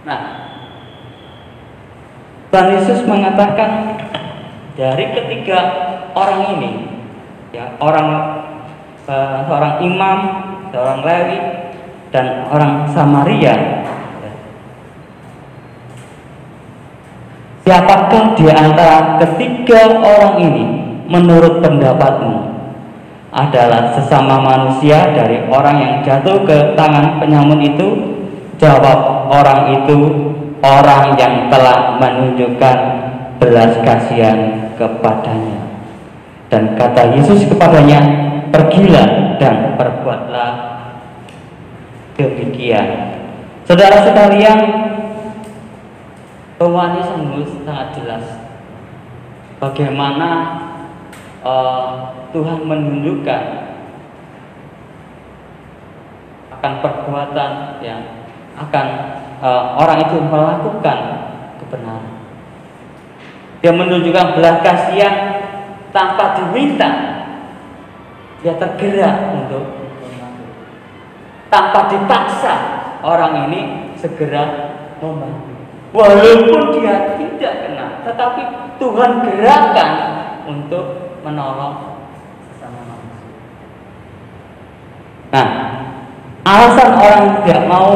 Nah, Tuhan Yesus mengatakan, dari ketiga orang ini, ya, seorang imam, seorang Lewi, dan orang Samaria, ya, siapakah di antara ketiga orang ini menurut pendapatmu adalah sesama manusia dari orang yang jatuh ke tangan penyamun itu? Jawab orang itu, orang yang telah menunjukkan belas kasihan kepadanya. Dan kata Yesus kepadanya, pergilah dan perbuatlah demikian. Saudara sekalian, Tuhan Yesus sangat jelas bagaimana Tuhan menunjukkan akan perbuatan yang akan orang itu melakukan kebenaran. Dia menunjukkan belas kasihan tanpa diminta. Dia tergerak untuk tanpa dipaksa, orang ini segera membantu. Walaupun dia tidak kenal, tetapi Tuhan gerakan untuk menolong sesama manusia. Nah, alasan orang tidak mau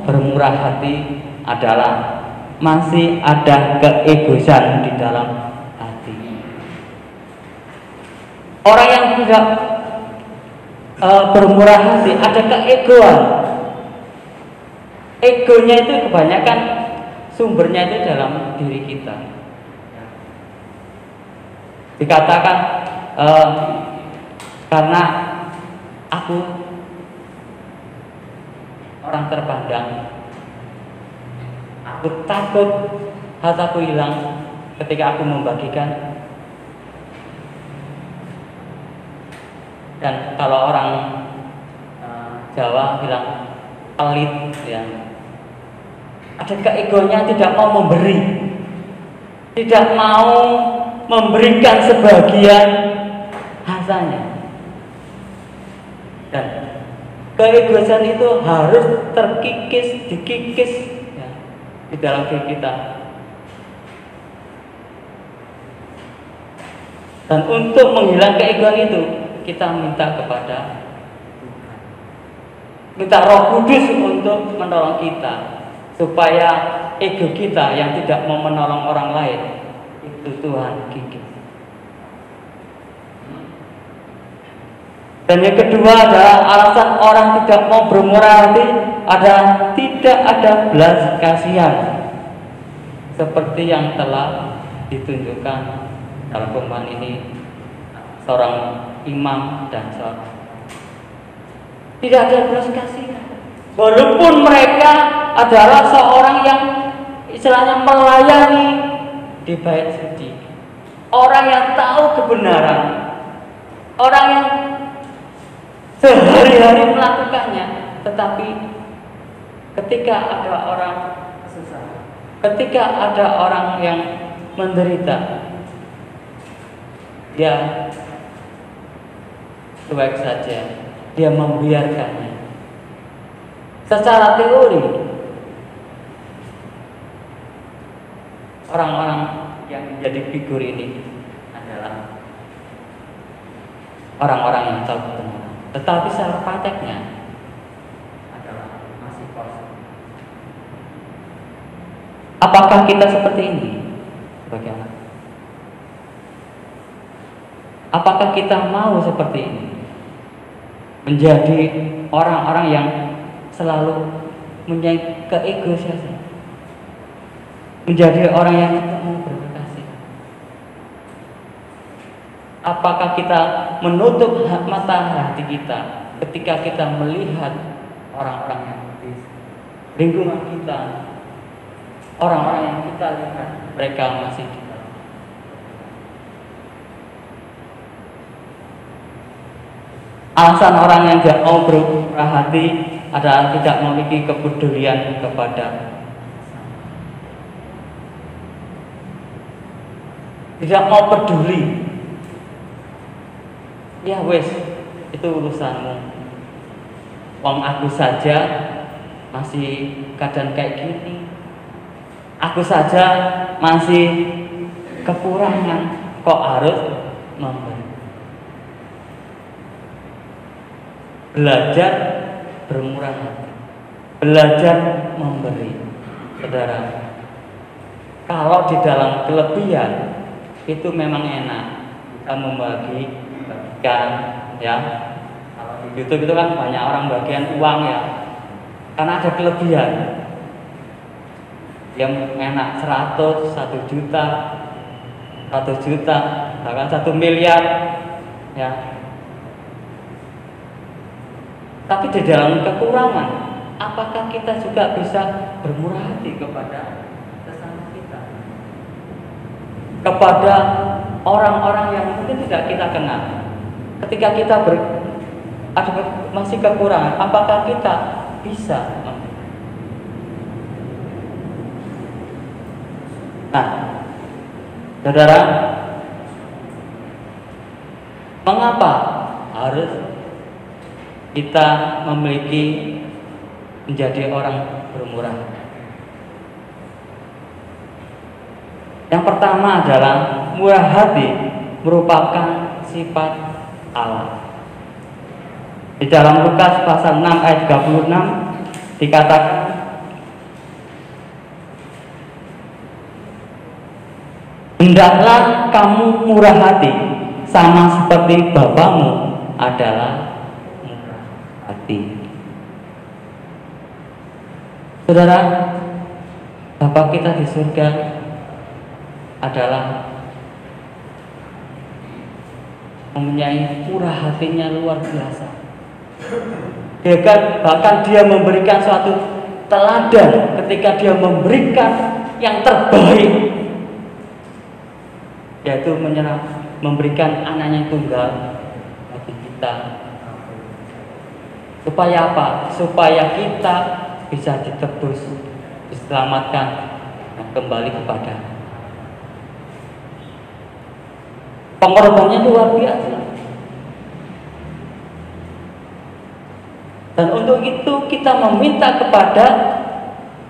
bermurah hati adalah masih ada keegoisan di dalam hati. Orang yang tidak bermurah hati ada keegoan. Egonya itu kebanyakan sumbernya itu dalam diri kita. Dikatakan karena aku orang terpandang, aku takut hartaku hilang ketika aku membagikan. Dan kalau orang Jawa bilang pelit, ya, ada keegonya, tidak mau memberi, tidak mau memberikan sebagian hartanya. Dan keegoisan itu harus terkikis, dikikis, ya, di dalam diri kita. Dan untuk menghilangkan keegoan itu, kita minta kepada Tuhan, minta Roh Kudus untuk menolong kita, supaya ego kita yang tidak mau menolong orang lain itu Tuhan kikis. Dan yang kedua adalah alasan orang tidak mau bermurah hati adalah tidak ada belas kasihan, seperti yang telah ditunjukkan dalam pemahaman ini seorang imam dan seorang. Tidak ada belas kasihan, walaupun mereka adalah seorang yang istilahnya melayani di bait suci, orang yang tahu kebenaran, orang yang sehari-hari melakukannya, tetapi ketika ada orang susah, ketika ada orang yang menderita, dia cuek saja, dia membiarkannya. Secara teori, orang-orang yang menjadi figur ini adalah orang-orang yang tahu kebenaran, tetapi secara prakteknya adalah masih kosong. Apakah kita seperti ini sebagai anak? Apakah kita mau seperti ini, menjadi orang-orang yang selalu punya keegoisan, menjadi orang yang tidak mau berkasih? Apakah kita menutup mata hati kita ketika kita melihat orang-orang yang di lingkungan kita, orang-orang yang kita lihat mereka masih di dalam? Alasan orang yang tidak mau bermurah hati adalah tidak memiliki kepedulian kepada, tidak mau peduli. Ya wes, itu urusanmu. Wong aku saja masih keadaan kayak gini, aku saja masih kekurangan, kok harus memberi? Belajar bermurah hati, belajar memberi. Saudara, kalau di dalam kelebihan itu memang enak kita membagikan, ya. Kalau di YouTube itu kan banyak orang bagian uang, ya, karena ada kelebihan. Yang enak 100, 1 juta, 100 juta, bahkan 1 miliar, ya. Tapi di dalam kekurangan, apakah kita juga bisa bermurah hati kepada sesama kita, kepada orang-orang yang mungkin tidak kita kenal? Ketika kita masih kekurangan, apakah kita bisa? Nah, saudara, mengapa harus kita memiliki menjadi orang bermurah? Yang pertama adalah murah hati merupakan sifat Allah. Di dalam Lukas pasal 6 ayat 36 dikatakan, hendaklah kamu murah hati sama seperti Bapamu adalah murah hati. Saudara, Bapa kita di surga adalah mempunyai murah hatinya luar biasa. Bahkan dia memberikan suatu teladan ketika dia memberikan yang terbaik, yaitu memberikan anaknya yang tunggal bagi kita. Supaya apa? Supaya kita bisa ditebus, diselamatkan, dan kembali kepada pengorbanannya luar biasa. Dan untuk itu kita meminta kepada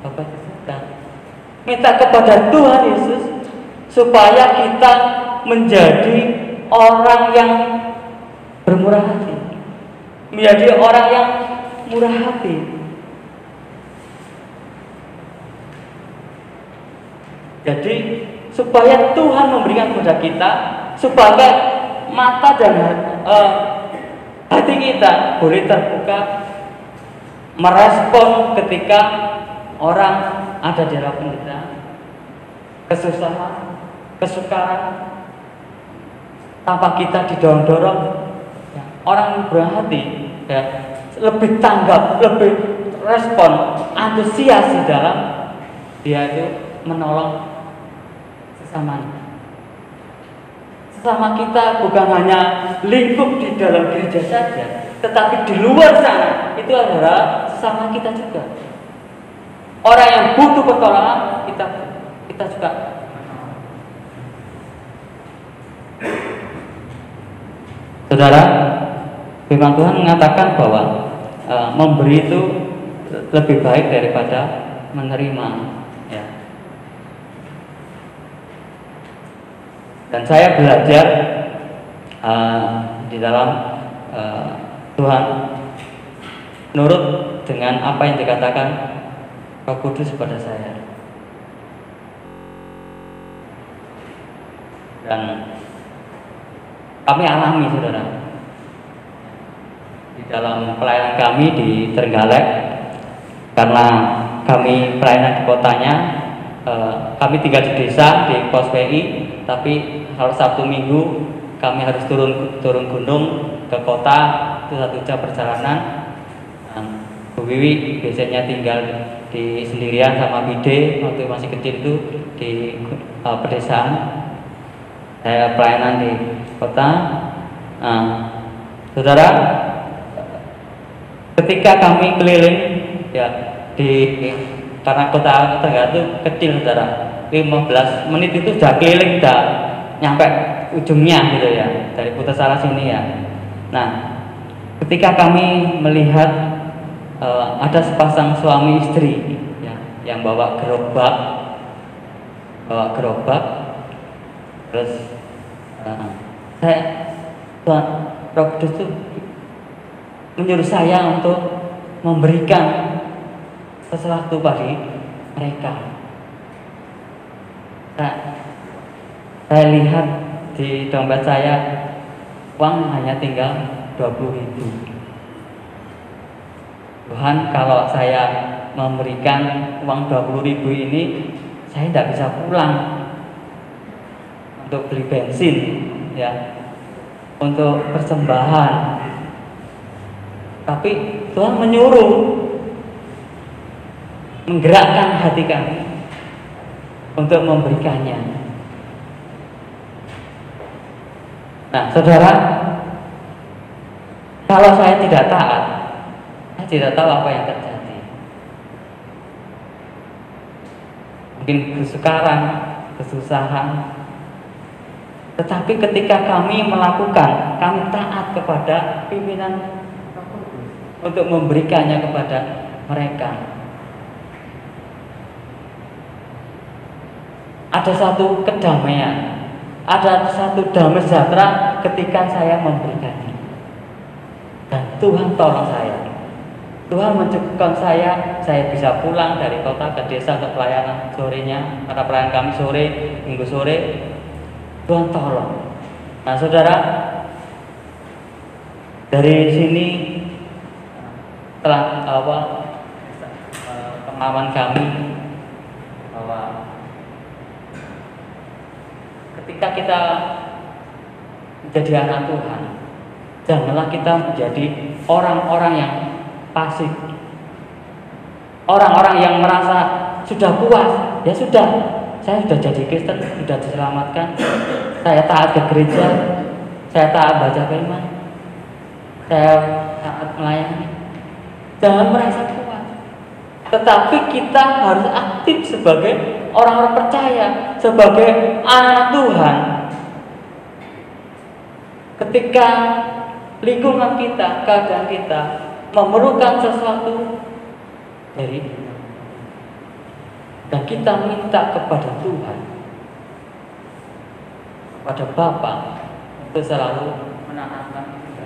Bapa kita, minta kepada Tuhan Yesus supaya kita menjadi orang yang bermurah hati, menjadi orang yang murah hati. Jadi supaya Tuhan memberikan kepada kita, supaya mata dan hati kita boleh terbuka merespon ketika orang ada di dalam penderitaan, kesusahan, kesukaran, tanpa kita didorong-dorong. Ya, orang berhati ya, lebih tanggap, lebih respon, antusias di dalam dia itu menolong sesamanya. Sesama kita bukan hanya lingkup di dalam gereja saja, tetapi di luar sana itu adalah sesama kita juga. Orang yang butuh pertolongan kita juga. Saudara, firman Tuhan mengatakan bahwa memberi itu lebih baik daripada menerima. Ya. Dan saya belajar di dalam Tuhan nurut dengan apa yang dikatakan Roh Kudus kepada saya. Dan kami alami, saudara, di dalam pelayanan kami di Trenggalek, karena kami pelayanan di kotanya, kami tinggal di desa di pos PI, tapi kalau Sabtu Minggu kami harus turun gunung ke kota, itu 1 jam perjalanan. Bu Wiwi biasanya tinggal di sendirian sama Bide waktu masih kecil itu di pedesaan. Saya pelayanan di kota. Saudara, ketika kami keliling ya karena kota Tegal itu kecil, saudara, 15 menit itu sudah keliling, sudah nyampe ujungnya gitu ya, dari Putusara sini ya. Nah, ketika kami melihat ada sepasang suami istri ya, yang bawa gerobak, terus Tuhan Roh Kudus itu menyuruh saya untuk memberikan sesuatu bagi mereka. Saya lihat di dompet saya uang hanya tinggal 20.000. Tuhan, kalau saya memberikan uang 20.000 ini, saya tidak bisa pulang untuk beli bensin, ya, untuk persembahan. Tapi Tuhan menyuruh, menggerakkan hati kami untuk memberikannya. Nah, saudara, kalau saya tidak taat, saya tidak tahu apa yang terjadi. Mungkin kesukaran, kesusahan. Tetapi ketika kami melakukan, kami taat kepada pimpinan untuk memberikannya kepada mereka, ada satu kedamaian, ada satu damai sejahtera ketika saya memberikannya. Dan Tuhan tolong saya, Tuhan mencukupkan saya bisa pulang dari kota ke desa untuk pelayanan sorenya, karena pelayanan kami sore, minggu sore. Tuhan tolong. Nah, saudara, dari sini telah pengalaman kami bahwa ketika kita menjadi anak Tuhan, janganlah kita menjadi orang-orang yang pasif, orang-orang yang merasa sudah puas, ya sudah, saya sudah jadi Kristen, sudah diselamatkan, saya taat ke gereja, saya taat baca firman, saya taat melayani. Jangan merasa puas, tetapi kita harus aktif sebagai orang-orang percaya, sebagai anak Tuhan. Ketika lingkungan kita, keadaan kita memerlukan sesuatu dari kita, dan kita minta kepada Tuhan, kepada Bapa, untuk selalu menanamkan kita.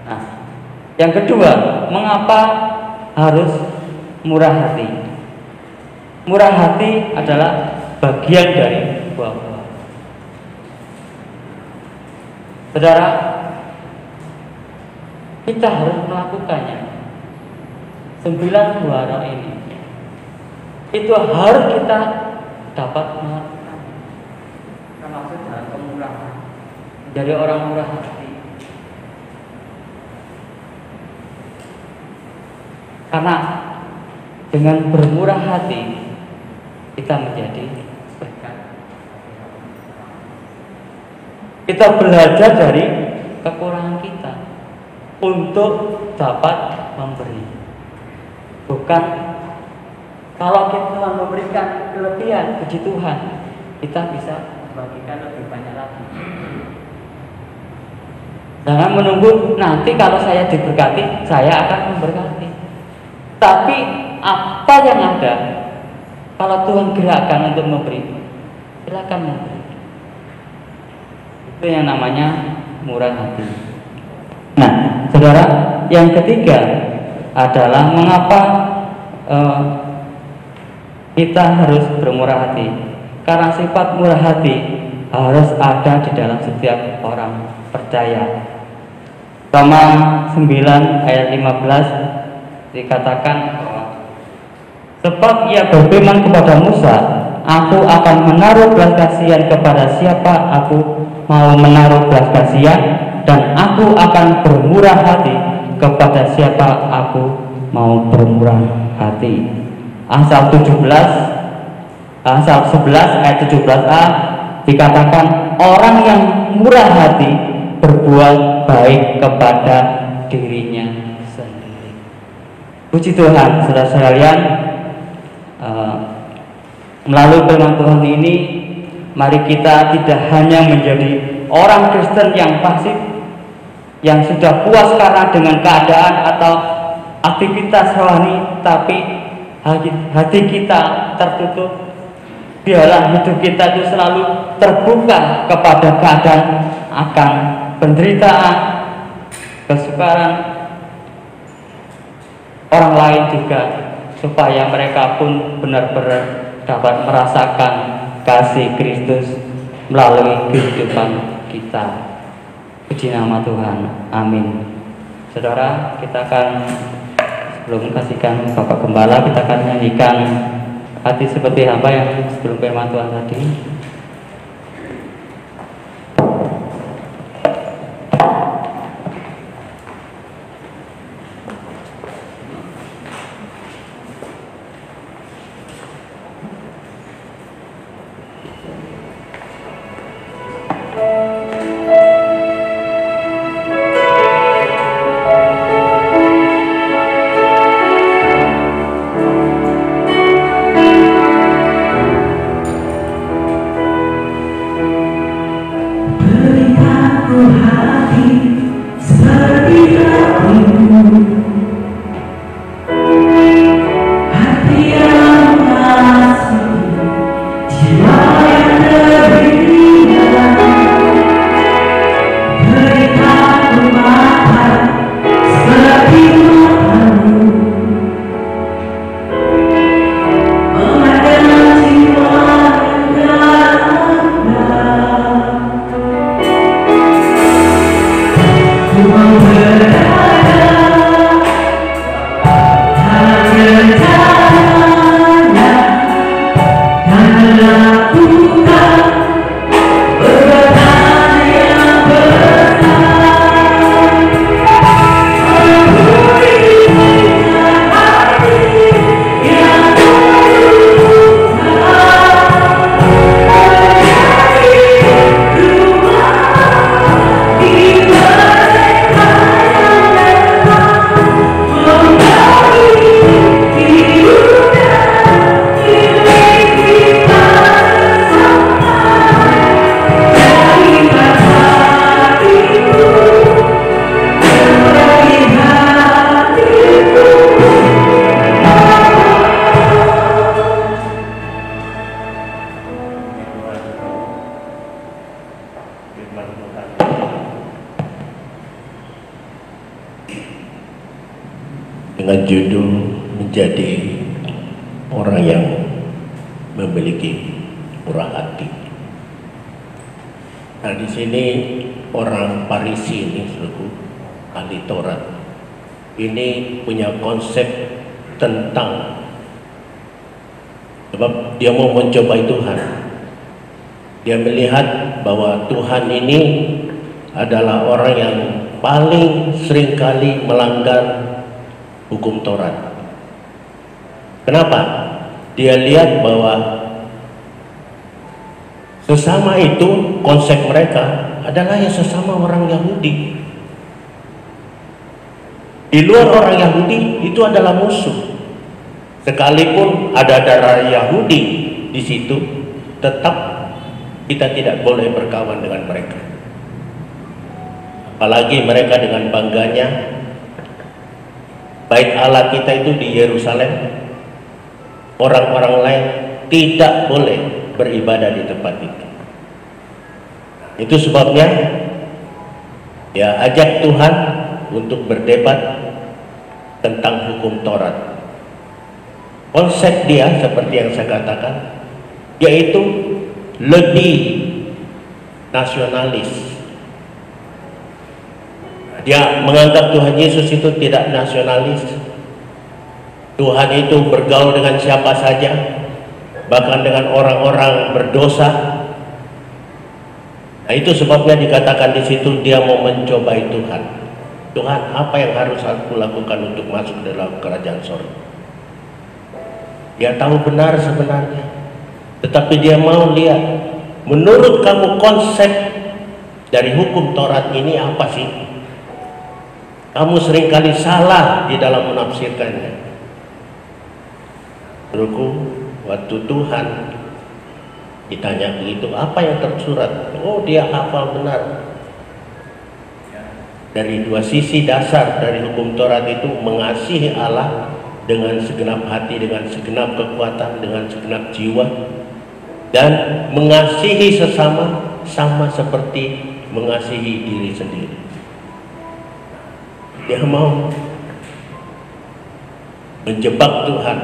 Nah, yang kedua, mengapa harus murah hati? Murah hati adalah bagian dari buah-buah. Saudara, kita harus melakukannya. 9 buah roh ini, itu harus kita dapat melakukan. Termasuk dalam kemurahan, menjadi orang murah hati. Karena dengan bermurah hati kita menjadi berkat. Kita belajar dari kekurangan kita untuk dapat memberi. Bukan kalau kita memberikan kelebihan, puji Tuhan, kita bisa membagikan lebih banyak lagi. Jangan menunggu nanti kalau saya diberkati, saya akan memberkati. Tapi apa yang ada, kalau Tuhan gerakkan untuk memberi, silakan memberi. Itu yang namanya murah hati. Nah, saudara, yang ketiga adalah mengapa kita harus bermurah hati. Karena sifat murah hati harus ada di dalam setiap orang percaya. Roma 9 ayat 15 dikatakan bahwa sebab ia berfirman kepada Musa, aku akan menaruh belas kasihan kepada siapa aku mau menaruh belas kasihan, dan aku akan bermurah hati kepada siapa aku mau bermurah hati. Amsal 11 ayat 17a dikatakan, orang yang murah hati berbuat baik kepada dirinya sendiri. Puji Tuhan, saudara sekalian, melalui firman Tuhan ini, mari kita tidak hanya menjadi orang Kristen yang pasif, yang sudah puas karena dengan keadaan atau aktivitas rohani, tapi hati kita tertutup. Biarlah hidup kita itu selalu terbuka kepada keadaan akan penderitaan, kesukaran orang lain juga, supaya mereka pun benar-benar dapat merasakan kasih Kristus melalui kehidupan kita. Puji nama Tuhan, amin. Saudara, kita akan sebelum kasihkan Bapak Gembala, kita akan nyanyikan Hati Seperti Hamba yang sebelum firman Tuhan tadi. dengan judul menjadi orang yang memiliki murah hati. Nah, di sini orang Farisi ini, suku ahli Taurat, ini punya konsep tentang, sebab dia mau mencobai Tuhan. Dia melihat bahwa Tuhan ini adalah orang yang paling seringkali melanggar hukum Taurat. Kenapa? Dia lihat bahwa sesama itu, konsep mereka adalah yang sesama orang Yahudi. Di luar orang Yahudi itu adalah musuh. Sekalipun ada darah Yahudi di situ, tetap kita tidak boleh berkawan dengan mereka. Apalagi mereka dengan bangganya, bait Allah kita itu di Yerusalem, orang-orang lain tidak boleh beribadah di tempat itu. Itu sebabnya ya ajak Tuhan untuk berdebat tentang hukum Taurat. Konsep dia seperti yang saya katakan, yaitu lebih nasionalis. Dia menganggap Tuhan Yesus itu tidak nasionalis. Tuhan itu bergaul dengan siapa saja, bahkan dengan orang-orang berdosa. Nah, itu sebabnya dikatakan di situ dia mau mencobai Tuhan. Tuhan, apa yang harus aku lakukan untuk masuk dalam kerajaan surga? Dia tahu benar sebenarnya, tetapi dia mau lihat, menurut kamu konsep dari hukum Taurat ini apa sih? Kamu seringkali salah di dalam menafsirkannya. Saudaraku, waktu Tuhan ditanya begitu, apa yang tersurat? Oh, dia hafal benar. Dari dua sisi dasar dari hukum Taurat itu, mengasihi Allah dengan segenap hati, dengan segenap kekuatan, dengan segenap jiwa, dan mengasihi sesama sama seperti mengasihi diri sendiri. Dia mau menjebak Tuhan.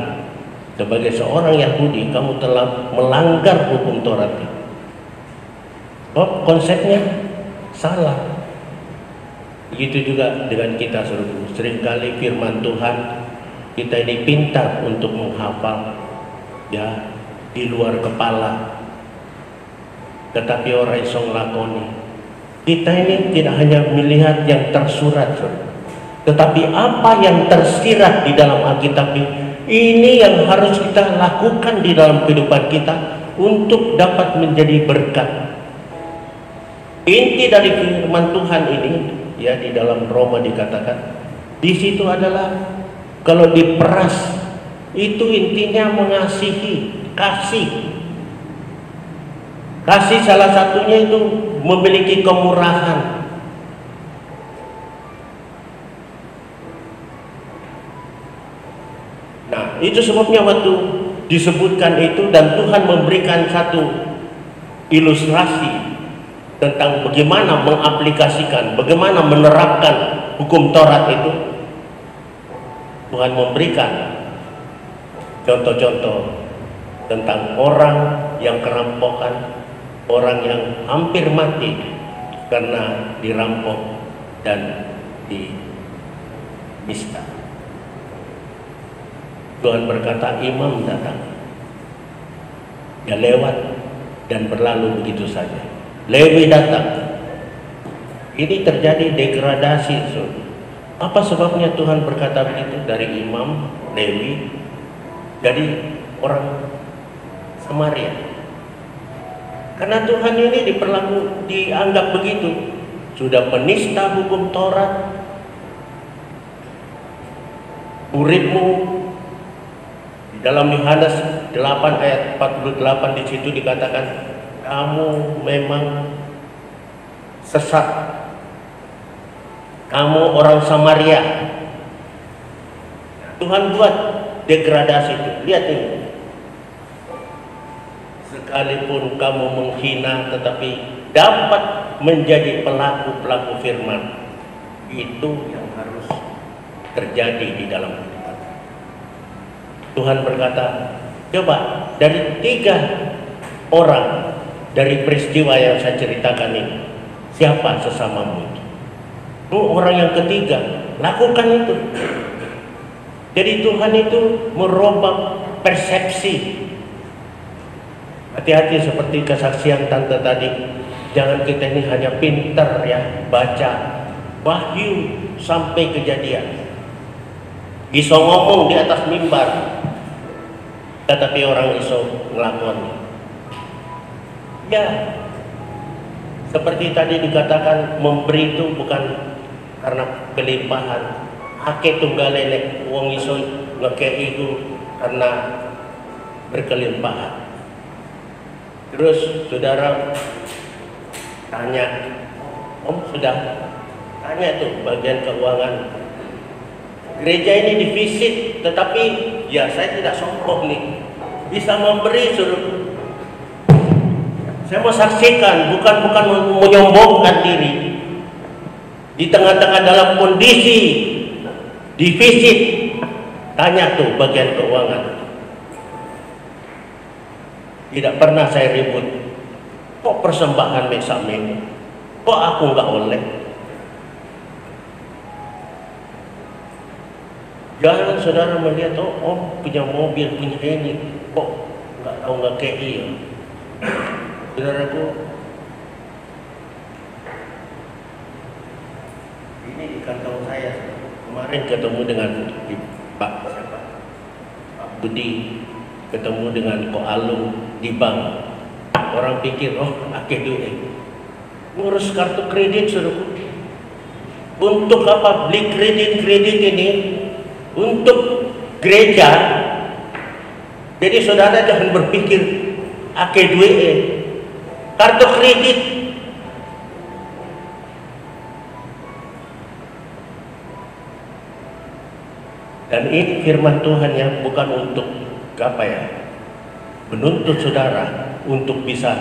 Sebagai seorang Yahudi, kamu telah melanggar hukum Taurat. Oh, konsepnya salah. Begitu juga dengan kita, saudara. Seringkali firman Tuhan kita ini pintar untuk menghafal, ya, di luar kepala, tetapi orang iso nglakoni. Kita ini tidak hanya melihat yang tersurat, tetapi apa yang tersirat di dalam Alkitab ini yang harus kita lakukan di dalam kehidupan kita untuk dapat menjadi berkat. Inti dari firman Tuhan ini, ya, di dalam Roma dikatakan, di situ adalah kalau diperas itu intinya mengasihi, kasih. Kasih salah satunya itu memiliki kemurahan. Nah, itu sebabnya waktu disebutkan itu dan Tuhan memberikan satu ilustrasi tentang bagaimana mengaplikasikan, bagaimana menerapkan hukum Taurat itu, Tuhan memberikan contoh-contoh tentang orang yang kerampokan, orang yang hampir mati karena dirampok dan dinista. Tuhan berkata, imam datang, dia lewat dan berlalu begitu saja. Lewi datang. Ini terjadi degradasi. Apa sebabnya Tuhan berkata begitu? Dari imam Lewi jadi orang Samaria. Karena Tuhan ini dianggap begitu. Sudah penista hukum Taurat, uripmu. Dalam Yohanes 8 ayat 48 di situ dikatakan, kamu memang sesat. Kamu orang Samaria. Tuhan buat degradasi itu. Lihat ini. Sekalipun kamu menghina tetapi dapat menjadi pelaku-pelaku firman. Itu yang harus terjadi di dalam kehidupan. Tuhan berkata, coba dari 3 orang dari peristiwa yang saya ceritakan ini, siapa sesamamu itu? Orang yang ketiga, lakukan itu. Jadi Tuhan itu merubah persepsi. Hati-hati seperti kesaksian tante tadi. Jangan kita ini hanya pinter ya baca Wahyu sampai Kejadian, iso ngomong di atas mimbar, tetapi orang iso ngelakoni. Ya, seperti tadi dikatakan, memberi itu bukan karena kelimpahan. Ake tunggal nek wong iso ngekei itu karena berkelimpahan. Terus saudara tanya, Om sudah tanya tuh bagian keuangan. Gereja ini divisit, tetapi ya saya tidak sombong nih, bisa memberi suruh. Saya mau saksikan, bukan menyombongkan diri. Di tengah-tengah dalam kondisi divisit, tanya tuh bagian keuangan. Tidak pernah saya ribut. Kok persembahan mesame? Kok aku nggak oleh? Jangan saudara melihat, oh punya mobil, punya ini, kok nggak tahu nggak KI ya. Saudaraku, ini di kantong saya. Kemarin ketemu dengan Pak Budi, ketemu dengan Ko Alung di bank. Orang pikir, pakai duit, ngurus kartu kredit saudaraku. Untuk apa beli kredit ini? Untuk gereja. Jadi saudara jangan berpikir pakai duit, kartu kredit. Dan ini firman Tuhan yang bukan untuk apa ya, menuntut saudara untuk bisa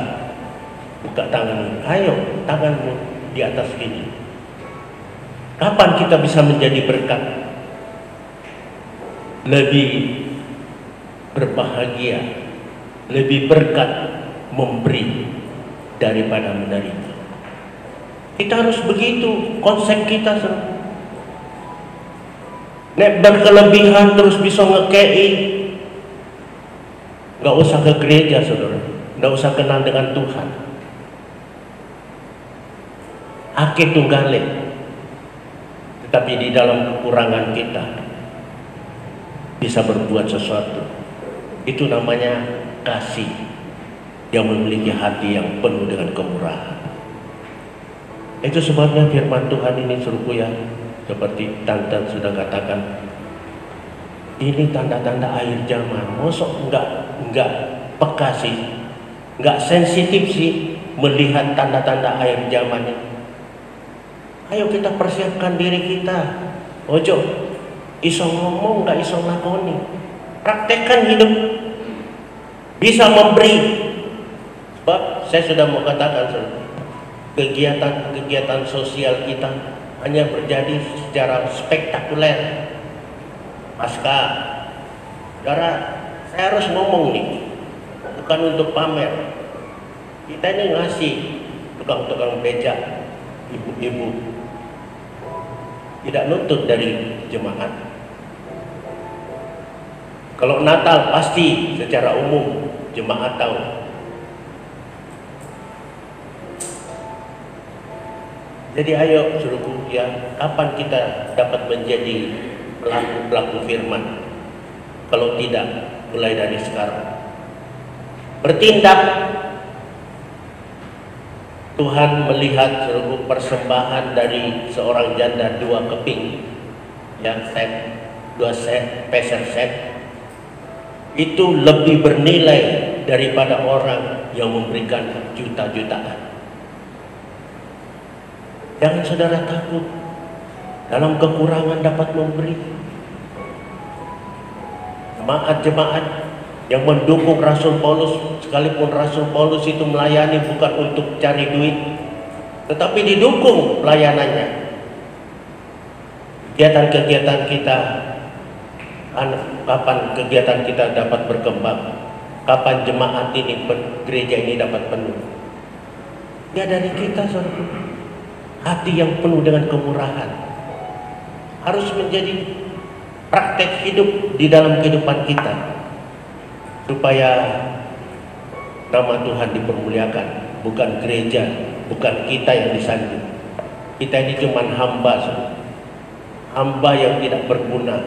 buka tangan. Ayo tanganmu di atas ini. Kapan kita bisa menjadi berkat? Lebih berbahagia, lebih berkat memberi daripada menerima. Kita harus begitu konsep kita. Nek berkelebihan terus bisa ngekei, nggak usah ke gereja saudara, nggak usah kenal dengan Tuhan. Ake tunggale, tetapi di dalam kekurangan kita bisa berbuat sesuatu. Itu namanya kasih yang memiliki hati yang penuh dengan kemurahan. Itu sebabnya firman Tuhan ini suruhku ya, seperti Tante sudah katakan, ini tanda-tanda akhir zaman. Mosok enggak peka sih, enggak sensitif sih melihat tanda-tanda akhir zaman ini. Ayo kita persiapkan diri kita. Ojo iso ngomong nggak iso lakoni. Praktekkan hidup, bisa memberi. Sebab saya sudah mau katakan, kegiatan sosial kita hanya terjadi secara spektakuler. Pasca, saudara, saya harus ngomong nih, bukan untuk pamer. Kita ini ngasih tukang-tukang becak, ibu-ibu, tidak nuntut dari jemaat. Kalau Natal pasti secara umum jemaat tahu. Jadi ayo suruhku ya, kapan kita dapat menjadi pelaku firman? Kalau tidak, mulai dari sekarang bertindak. Tuhan melihat suruhku persembahan dari seorang janda 2 keping yang set, 2 set, peser set, itu lebih bernilai daripada orang yang memberikan juta-jutaan. Jangan saudara takut dalam kekurangan dapat memberi. Jemaat-jemaat yang mendukung Rasul Paulus, sekalipun Rasul Paulus itu melayani bukan untuk cari duit, tetapi didukung pelayanannya. Kegiatan-kegiatan kita kapan kegiatan kita dapat berkembang, kapan jemaat ini, gereja ini dapat penuh. Ya dari kita, saudara. Hati yang penuh dengan kemurahan harus menjadi praktek hidup di dalam kehidupan kita, supaya nama Tuhan dipermuliakan. Bukan gereja, bukan kita yang disanjung. Kita ini cuma hamba, saudara. Hamba yang tidak berguna.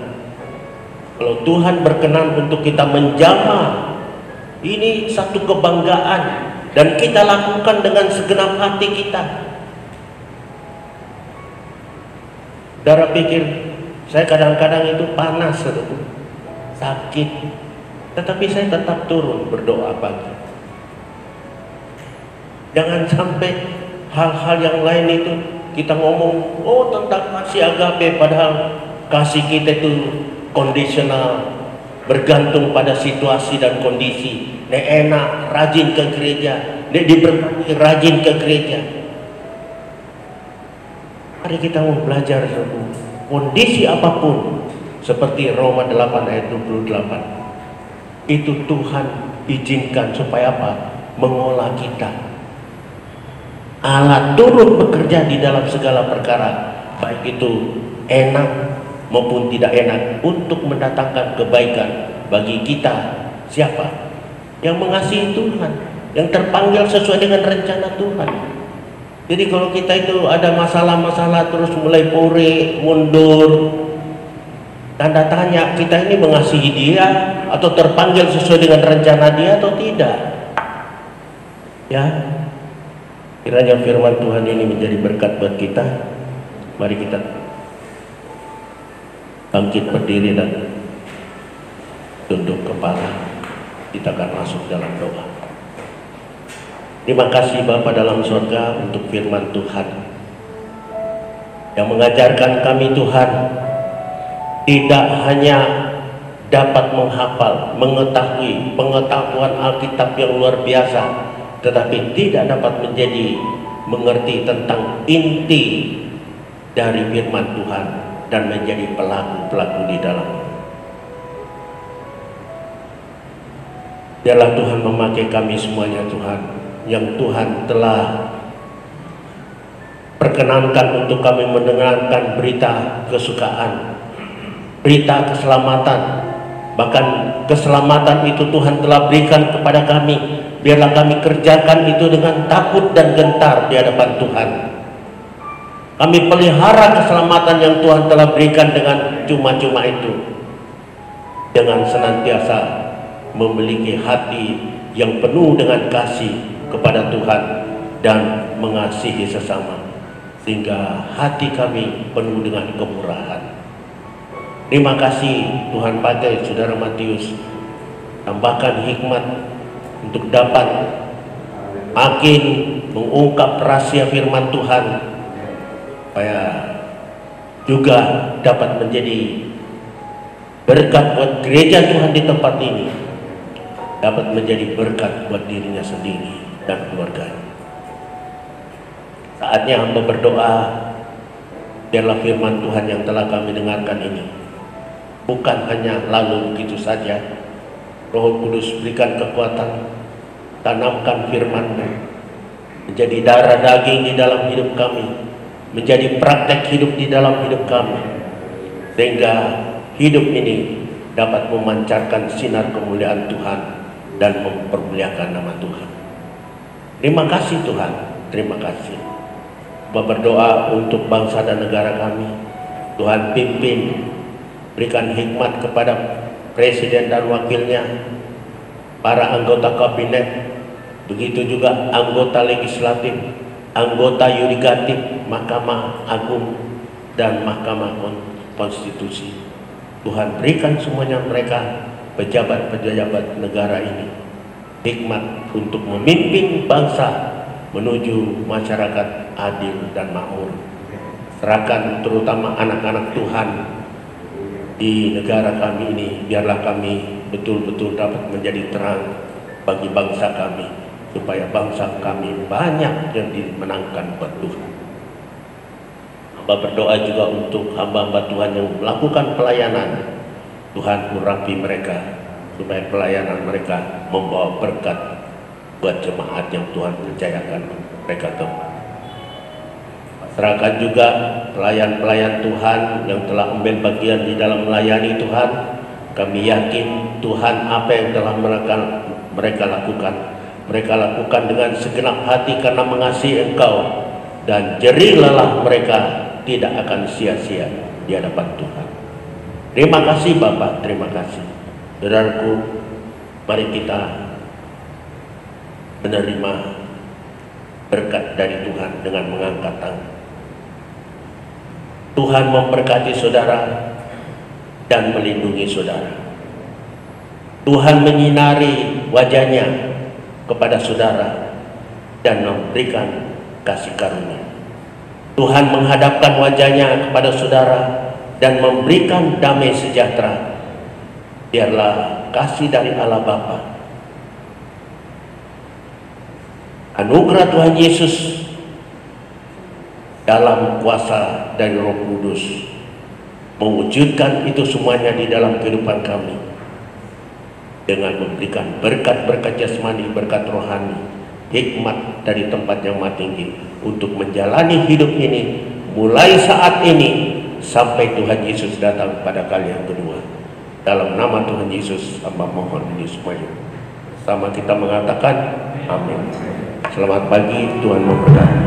Kalau Tuhan berkenan untuk kita menjamah, ini satu kebanggaan, dan kita lakukan dengan segenap hati kita. Saudara pikir saya kadang-kadang itu panas, sakit, tetapi saya tetap turun berdoa pagi. Jangan sampai hal-hal yang lain itu kita ngomong, oh tentang kasih agape, padahal kasih kita itu kondisional, bergantung pada situasi dan kondisi. Nek enak, rajin ke gereja. Nek diberkati, rajin ke gereja. Mari kita mau belajar, kondisi apapun, seperti Roma 8 ayat 28, itu Tuhan izinkan supaya apa? Mengolah kita. Allah turut bekerja di dalam segala perkara, baik itu enak maupun tidak enak, untuk mendatangkan kebaikan bagi kita. Siapa? Yang mengasihi Tuhan, yang terpanggil sesuai dengan rencana Tuhan. Jadi kalau kita itu ada masalah-masalah terus mulai pore, mundur, tanda tanya, kita ini mengasihi Dia atau terpanggil sesuai dengan rencana Dia atau tidak? Ya, kiranya firman Tuhan ini menjadi berkat buat kita. Mari kita bangkit berdiri dan tunduk kepala. Kita akan masuk dalam doa. Terima kasih Bapa dalam surga untuk firman Tuhan yang mengajarkan kami, Tuhan, tidak hanya dapat menghafal, mengetahui pengetahuan Alkitab yang luar biasa, tetapi tidak dapat menjadi mengerti tentang inti dari firman Tuhan dan menjadi pelaku-pelaku di dalamnya. Biarlah Tuhan memakai kami semuanya, Tuhan, yang Tuhan telah perkenankan untuk kami mendengarkan berita kesukaan, berita keselamatan. Bahkan keselamatan itu Tuhan telah berikan kepada kami. Biarlah kami kerjakan itu dengan takut dan gentar di hadapan Tuhan. Kami pelihara keselamatan yang Tuhan telah berikan dengan cuma-cuma itu, dengan senantiasa memiliki hati yang penuh dengan kasih kepada Tuhan dan mengasihi sesama, sehingga hati kami penuh dengan kemurahan. Terima kasih Tuhan, pakai Saudara Matius, tambahkan hikmat untuk dapat makin mengungkap rahasia firman Tuhan, supaya juga dapat menjadi berkat buat gereja Tuhan di tempat ini, dapat menjadi berkat buat dirinya sendiri dan keluarganya. Saatnya hamba berdoa, biarlah firman Tuhan yang telah kami dengarkan ini bukan hanya lalu begitu saja. Roh Kudus berikan kekuatan, tanamkan firman-Mu menjadi darah daging di dalam hidup kami, menjadi praktek hidup di dalam hidup kami, sehingga hidup ini dapat memancarkan sinar kemuliaan Tuhan dan mempermuliakan nama Tuhan. Terima kasih Tuhan, terima kasih. Berdoa untuk bangsa dan negara kami, Tuhan pimpin, berikan hikmat kepada presiden dan wakilnya, para anggota kabinet, begitu juga anggota legislatif, anggota yudikatif, Mahkamah Agung dan Mahkamah Konstitusi. Tuhan berikan semuanya mereka, pejabat-pejabat negara ini, hikmat untuk memimpin bangsa menuju masyarakat adil dan makmur. Serahkan terutama anak-anak Tuhan di negara kami ini, biarlah kami betul-betul dapat menjadi terang bagi bangsa kami, supaya bangsa kami banyak yang dimenangkan buat Tuhan. Hamba berdoa juga untuk hamba-hamba Tuhan yang melakukan pelayanan Tuhan urapi mereka supaya pelayanan mereka membawa berkat buat jemaat yang Tuhan percayakan mereka tempat. Masyarakat juga pelayan-pelayan Tuhan yang telah ambil bagian di dalam melayani Tuhan. Kami yakin Tuhan apa yang telah mereka lakukan dengan segenap hati karena mengasihi Engkau, dan jerih lelah mereka tidak akan sia-sia di hadapan Tuhan. Terima kasih Bapak, terima kasih. Saudaraku, mari kita menerima berkat dari Tuhan dengan mengangkat tangan. Tuhan memberkati saudara dan melindungi saudara. Tuhan menyinari wajahnya kepada saudara dan memberikan kasih karunia. Tuhan menghadapkan wajahnya kepada saudara dan memberikan damai sejahtera. Biarlah kasih dari Allah Bapa, anugerah Tuhan Yesus dalam kuasa dari Roh Kudus mewujudkan itu semuanya di dalam kehidupan kami dengan memberikan berkat-berkat jasmani, berkat rohani, hikmat dari tempat yang maha tinggi untuk menjalani hidup ini mulai saat ini sampai Tuhan Yesus datang pada kali yang kedua. Dalam nama Tuhan Yesus hamba mohon ini semuanya. Sama kita mengatakan amin. Selamat pagi, Tuhan memberkati.